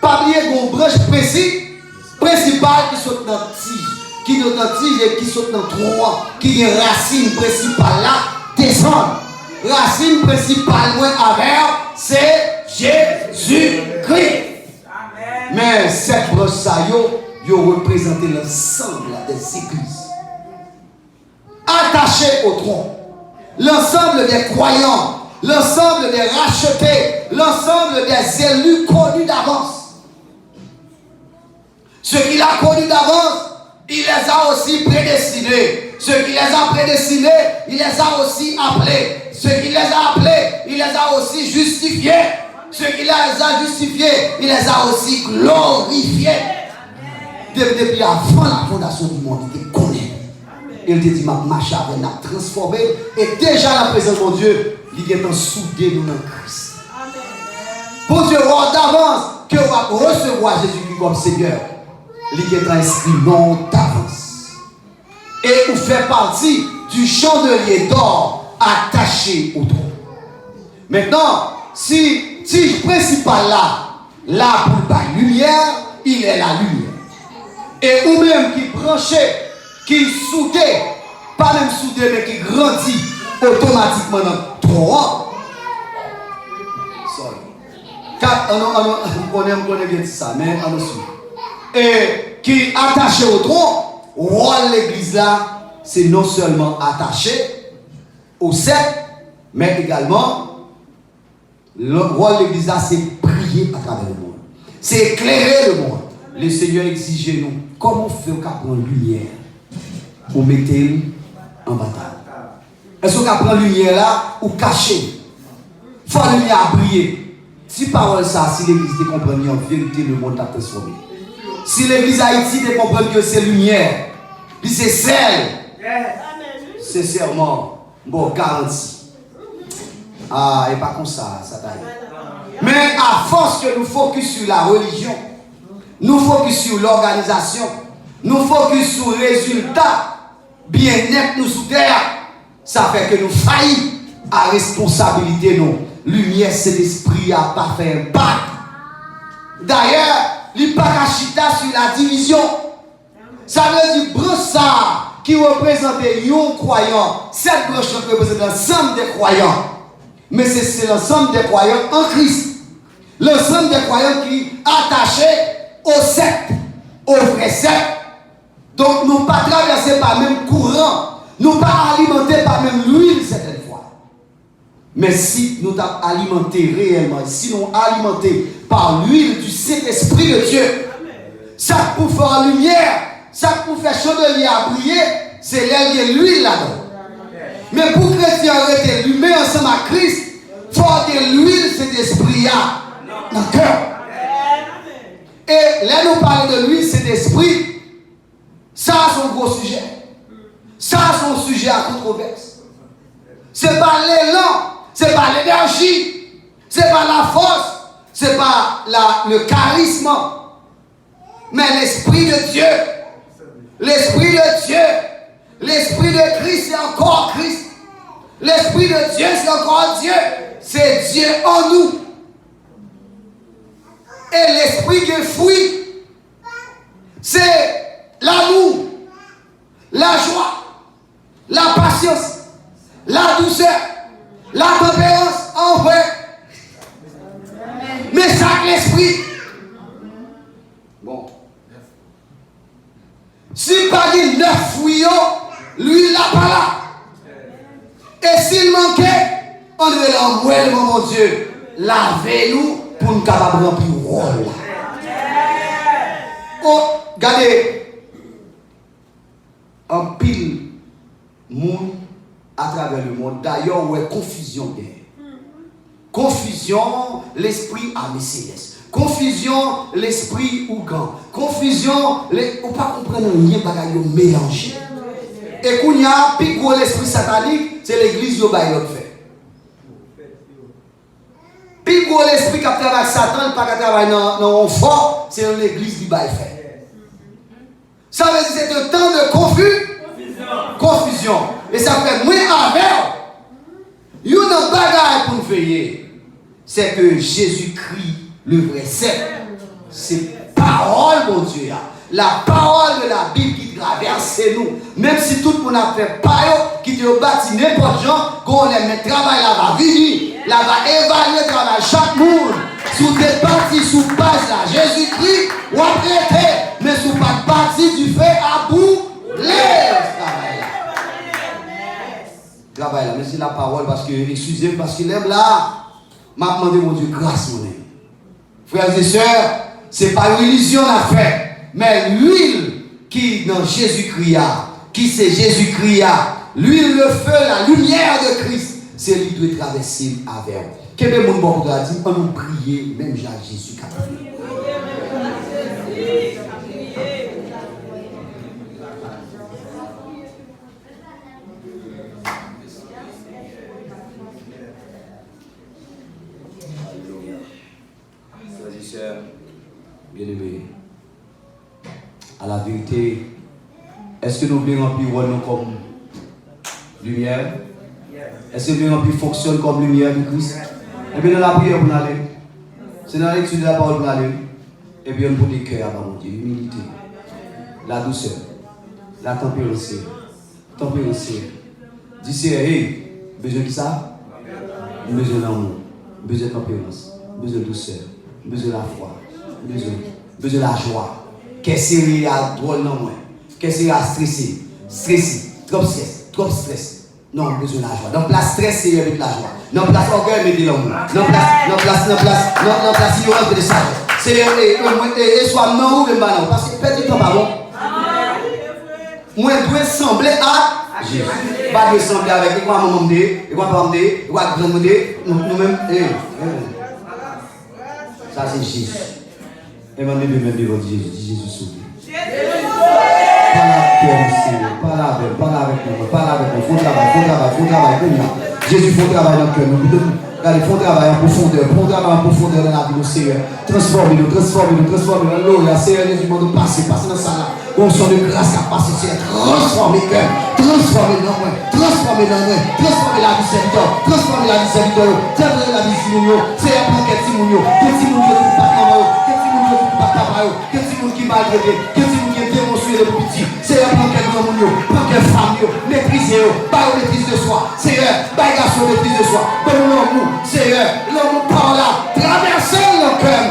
pas oublier une branche principale qui saute dans la tige, qui saute dans la tige et qui saute dans le tronc, qui est racine principale là, descend. Racine principale, c'est Jésus-Christ. Mais cette branche, ça y représente l'ensemble des églises. Attachés au tronc, l'ensemble des croyants, l'ensemble des rachetés, l'ensemble des élus connus d'avance. Ceux qu'il a connus d'avance, il les a aussi prédestinés. Ceux qui les a prédestinés, il les a aussi appelés. Ceux qui les a appelés, il les a aussi justifiés. Ceux qui les a justifiés, il les a aussi glorifiés. Depuis avant la fondation du monde, il te connaît. Il te dit, ma marche avec, m'a transformé. Et déjà la présence de mon Dieu, il est en soudé nous dans Christ. Pour Dieu, d'avance, que vous va recevoir Jésus-Christ comme Seigneur, il est inscrit non d'avance. Et vous fait partie du chandelier d'or attaché au trône. Maintenant, si le principal là pour la lumière, il est la lumière. Et ou même qui branchait, qui soudait, pas même soudé, mais qui grandit automatiquement dans le tronc. Sorry. On connaît bien ça, mais on suit. Et qui est attaché au tronc, rôle l'église là, c'est non seulement attaché au cercle, mais également, le rôle de l'église là, c'est prier à travers le monde. C'est éclairer le monde. Le Seigneur exige nous, comment faire qu'on prend lumière pour mettre en bataille? Est-ce qu'on prend lumière là ou cacher? Il faut la lumière briller. Si parole ça, si l'église te comprend en vérité, le monde a transformé. Si l'église Haïti te comprend que c'est lumière, puis c'est sel, c'est sincèrement, bon, garanti. Ah, et pas comme ça taille. Mais à force que nous focus sur la religion, nous focus sur l'organisation, nous focus sur le résultat, bien-être nous sous terre, ça fait que nous faillissons à responsabilité nous. Lumière, c'est l'esprit à pas faire impact. D'ailleurs, il n'y a pas qu'à chita sur la division. Ça veut dire brossard qui représente un croyant. Cette branche représente l'ensemble des croyants. Mais c'est l'ensemble des croyants en Christ. L'ensemble des croyants qui sont attachés au secte, au vrai secte. Donc, nous ne pas traverser par le même courant. Nous ne pas alimenter par même l'huile certaines fois. Mais si nous t'avons alimenté réellement, si nous alimenté par l'huile du Saint-Esprit de Dieu, ça pour faire la lumière, ça pour faire chandelier à briller, c'est l'huile là-dedans. Mais pour que chrétien arrête l'humain ensemble à Christ, il faut de l'huile cet esprit-là dans le cœur. Et là, nous parlons de l'huile cet esprit, ça c'est un gros sujet. Ça c'est un sujet à controverse. C'est pas l'élan, c'est pas l'énergie, c'est pas la force, c'est pas le charisme, mais l'esprit de Dieu. L'esprit de Dieu. L'esprit de Christ, c'est encore Christ. L'esprit de Dieu, c'est encore Dieu. C'est Dieu en nous. Et l'esprit de fruit, c'est l'amour, la joie, la patience, la douceur, la tempérance, en vrai. Mais ça, l'esprit. Bon. Si pas dit 9 fruits, lui, il n'a pas là. Et s'il manquait, on devait l'envoyer, mon Dieu. Lavez-nous pour nous capables de remplir le rôle. Oh, regardez. En pile, monde à travers le monde. D'ailleurs, où est confusion. Confusion, l'esprit à Messias. Confusion, l'esprit Ougan. Confusion, on ne pas comprendre rien, bagaille mélangé. Et quand il y a plus gros l'esprit satanique, c'est l'église qui a fait. Plus gros l'esprit qui travaille avec Satan, pas qui travaille dans un fort, c'est l'église qui a fait. Ça veut dire que c'est un temps de confusion. Et ça fait moins avec. Il y a une bagaille pour nous veiller. C'est que Jésus-Christ, le vrai c'est parole, mon Dieu. La parole de la Bible qui traverse nous. Même si tout le monde a fait paille, qui te bâti n'importe gens, qu'on aime le travail là va venir, là va évaluer le travail chaque monde. Sous des parties, sous base là, Jésus-Christ, ou prêté, mais sous pas de partie du fait à bout, travail là, mais c'est la parole parce que, excusez-moi, parce qu'il aime là, m'a demandé mon Dieu grâce, mon ami. Frères et sœurs, ce n'est pas une illusion à faire. Mais l'huile qui dans Jésus-Christ, qui c'est Jésus-Christ, l'huile, le feu, la lumière de Christ, c'est lui qui doit traverser avec. Quel est mon bon pour dire, on nous prier, même Jésus qui a prié. vérité, est-ce que nous voulons remplir nous comme lumière? Est-ce que nous voulons remplir fonctionne comme lumière de Christ? Et bien dans la prière pour nous aller, c'est dans l'étude de la parole pour nous aller, et bien pour les cœurs avant mon Dieu, l'humilité, la douceur, la tempérance. Dis c'est, hey, besoin de ça? Besoin d'amour, besoin de tempérance, besoin de douceur, besoin de la foi, besoin de la joie. Qu'est-ce qu'il y a drôle dans moi? Qu'est-ce qu'il y a stressé, trop stress. Non, besoin de la joie. Dans place stress, c'est avec la joie. Dans place orgueil, mettez l'amour. Dans place ignorance de ça. C'est et soit non ou même pas non. Parce que perdre du temps pas bon. Moi, je dois sembler à Jésus. Pas de sembler avec quoi maman me dit, et quoi papa me dit, et quoi grand me dit, nous-mêmes. Ça c'est Jésus. Et maintenant, même devant Jésus, Jésus sauve. Parle avec nous. Faut travail. Jésus, faut travailler dans le cœur. Regardez, faut travailler en profondeur dans la vie, Seigneur. Transformez-nous dans l'eau. Seigneur Jésus, nous passer dans ça là. Bon son de grâce à passer, Seigneur. Transformez le cœur. Transformez la vie serviteur. Transformez la vie serviteur. Transformez la vie Seigneur. Seigneur, pour quel Timounio qui pas maman, quel Timounio qui pas travail, quel Timounio qui malgré, quel Timounio qui est démonstré le petit. Seigneur, pour quel grand pour quel femme, maîtrisez-vous, pas maîtrise de soi. Seigneur, pas garçon maîtrise de soi. Donne-nous l'amour, Seigneur, l'amour par là. Traversez le cœur,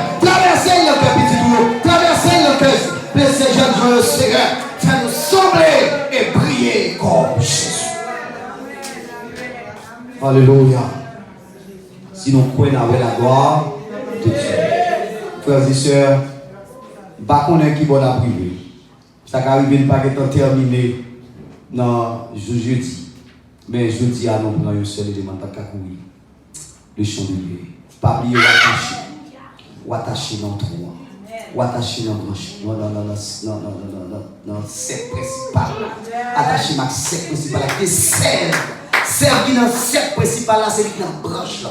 petit tour, traversez le cœur. Laissez jeunes Seigneur, fais-nous sembler et briller comme Jésus. Alléluia. Si nous croyons avec la gloire de Dieu. Frères et sœurs, pas qu'on est qui bon à priver. Ça arrive pas être terminé dans jeudi. Mais jeudi à nous prenons un seul élément de courir. Le chandelier. Pas oublier ou attacher dans le trou. Ou attacher dans le branche. Dans cette principale. Attacher dans cette principale. Qui serve. Servir dans cette principale là, c'est dans la branche là.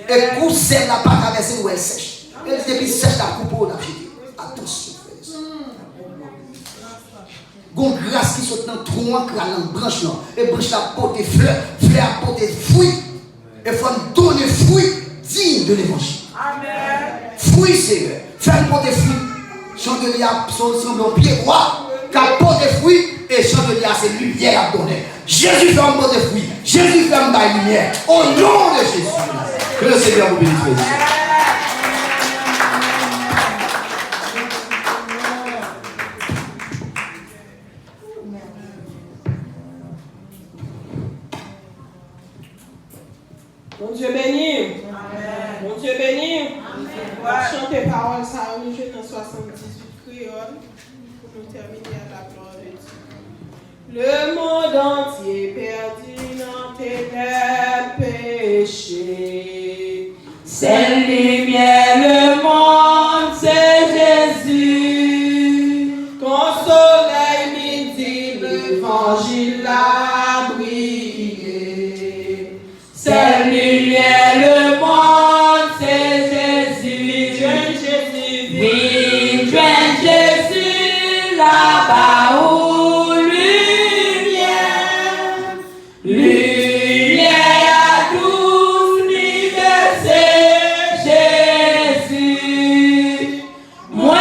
Et pour celle là, pas traverser où elle sèche. Elle dit depuis sèche la coupe ou la jeter. Attention, frère. Gon grâce qui saute dans le tronc, dans la branche là. Et branche là porte fleurs, fleurs porte fruits. Et il faut nous donner fruits dignes de l'évangile. Amen. Fruits, Seigneur. Faire porter fruits. Chandelier semble en pied droit. Car porter fruits et chandelier c'est lumière à donner. Jésus fait un porter fruits. Jésus fait un bail lumière. Au nom de Jésus. Que le Seigneur vous bénisse. Mon Dieu béni. Mon Dieu béni. On va chanter paroles, ça va nous jouer dans 78 créoles pour nous terminer à la gloire de Dieu. Le monde entier perdu dans tes péchés. C'est lumière, le monde, c'est Jésus. Quand soleil midi, l'évangile a brillé. C'est lumière, le monde, c'est Jésus. Viens, Jésus, là-bas où lumière à tous universelle, Jésus. Moi,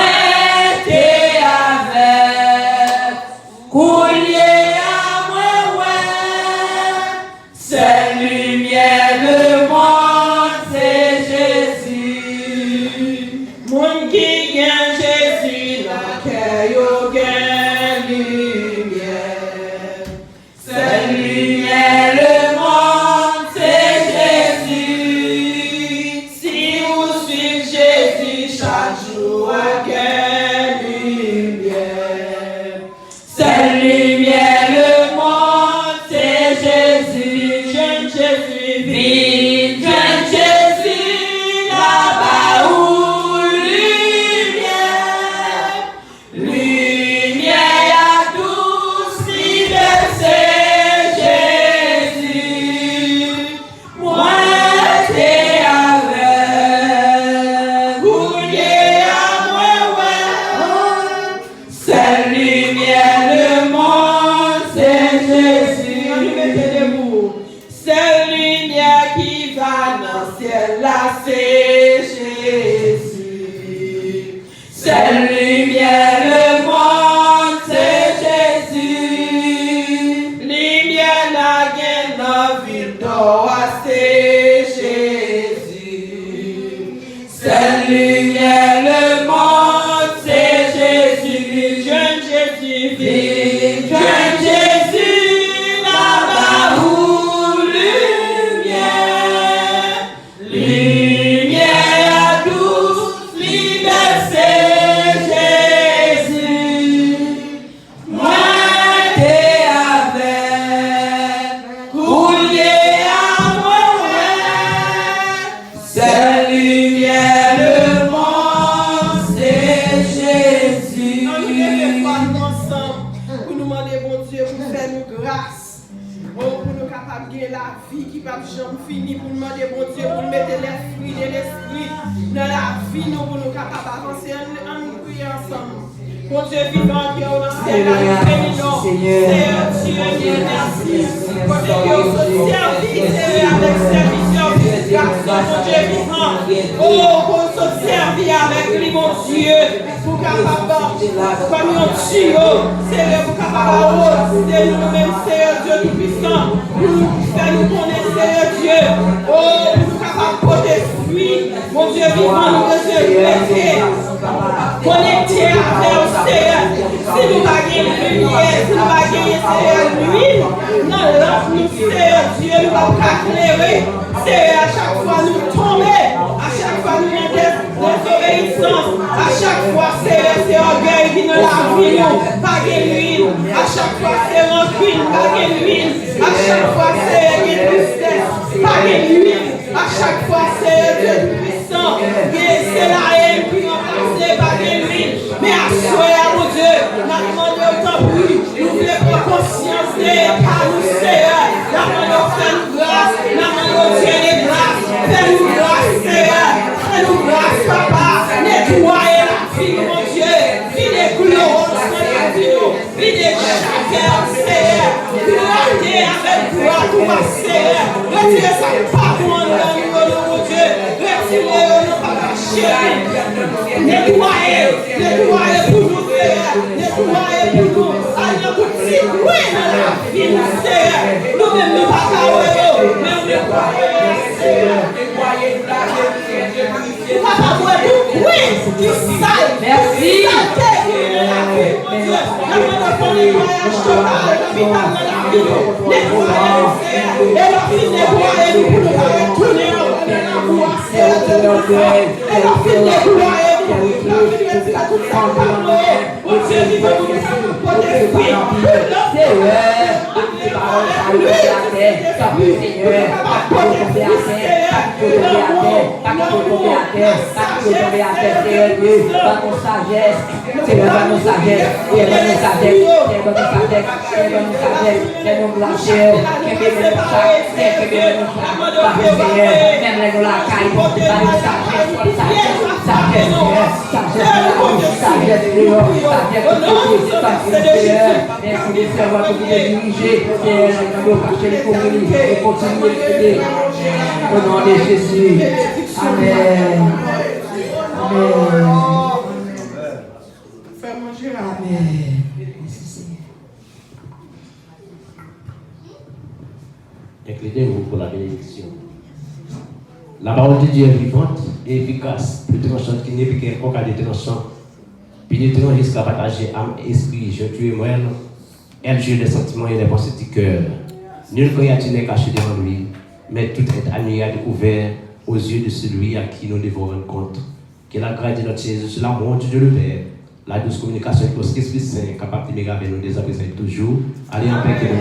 t'es avec, coulier à moi, ouais. C'est lumière, le monde, c'est Jésus. Monde qui gagne Jésus, la cœur, gagne lumière. C'est lumière, ciel, là c'est Jésus. C'est lumière, le monde, c'est Jésus. Lumière, la gaine, la ville d'or, c'est Jésus. C'est lumière, le monde, c'est Jésus. Jeune Jésus, vive, jeune Jésus, là-bas où lumière, lumière douce, liberté, Jésus. Moi, t'es avec, coulier à moi, c'est lumière, le monde, c'est Jésus. Nous devons ensemble pour nous demander, bon Dieu, pour faire nous grâce. Oh, pour nous capables de gagner la vie qui va jamais finir, pour nous demander, bon Dieu, pour nous mettre l'esprit de l'esprit dans la vie, nous, pour nous capables d'avancer en prier ensemble. Bon Dieu vivant, qui est au ciel, Seigneur, Dieu, Dieu, merci. Pour que vous service avec serviteur, garçon, mon Dieu vivant. Oh, pour se servir avec lui, mon Dieu, pour capable, comme un tuyau, Seigneur, pour capable de nous-mêmes, Seigneur Dieu tout-puissant, pour nous faire nous connaître, Seigneur Dieu. Oh, pour nous capables de porter fruit, mon Dieu vivant, nous devons rester connectés avec le Seigneur. Si nous ne pas gagner lumière, si nous ne pas gagner Seigneur l'huile, non, nous, Seigneur Dieu, nous ne pas éclairer. Seigneur, à chaque fois nous tomber, à chaque fois nous désobéissance, à chaque fois c'est orgueil qui nous l'a vie, pas l'huile, à chaque fois c'est rancune, pas l'huile, à chaque fois c'est tristesse, pas l'huile, à chaque fois c'est Dieu puissant, c'est la haine qui nous passe, pas l'huile, mais à soi, mon Dieu, nous demandons autant pour lui, nous voulons prendre conscience de par nous, Seigneur, nous demandons faire nous grâce, nous demandons Dieu les grâces, fais-nous grâce, Seigneur, fais-nous grâce, Papa, nettoyez la vie, mon Dieu, vide gloire, Seigneur, vide chaque cœur, Seigneur, gardez avec gloire tout ma Seigneur, retirez ça pas pour nous, mon Dieu, retirez-le, non pas chérie, nettoyez pour nous, Seigneur, nettoyez pour nous, allez pour petit oui dans la vie, Seigneur, nous-mêmes nous pas mais on nettoyez, Seieur, nettoyez la vie, Papa, oui, qui sale, merci, mon Dieu, pour nettoyage total, capital dans la vie, nettoyez, Seieur, et la vie nettoyez pour nous retourner dans la voie, Seieur, et la vie nettoyez pour nous retirer tout ça, mon Dieu, il veut nous porter fruit, au nom de Jésus. Amen. Amen. Amen. Inclinez-vous pour la bénédiction. La parole de Dieu est vivante et efficace, plus tranchante qu'il n'est plus qu'un coq à des tranchants, pénétrant jusqu'à partager âme, esprit, jointure et moelle. Elle juge les sentiments et les pensées du cœur. Nul créature n'est caché devant lui, mais tout est admis et découvert aux yeux de celui à qui nous devons rendre compte. Que la grâce de notre Jésus, l'amour de Dieu le Père, la douce communication avec l'Esprit Saint, capable de m'égarer nous désapaiser toujours. Allez en paix que nous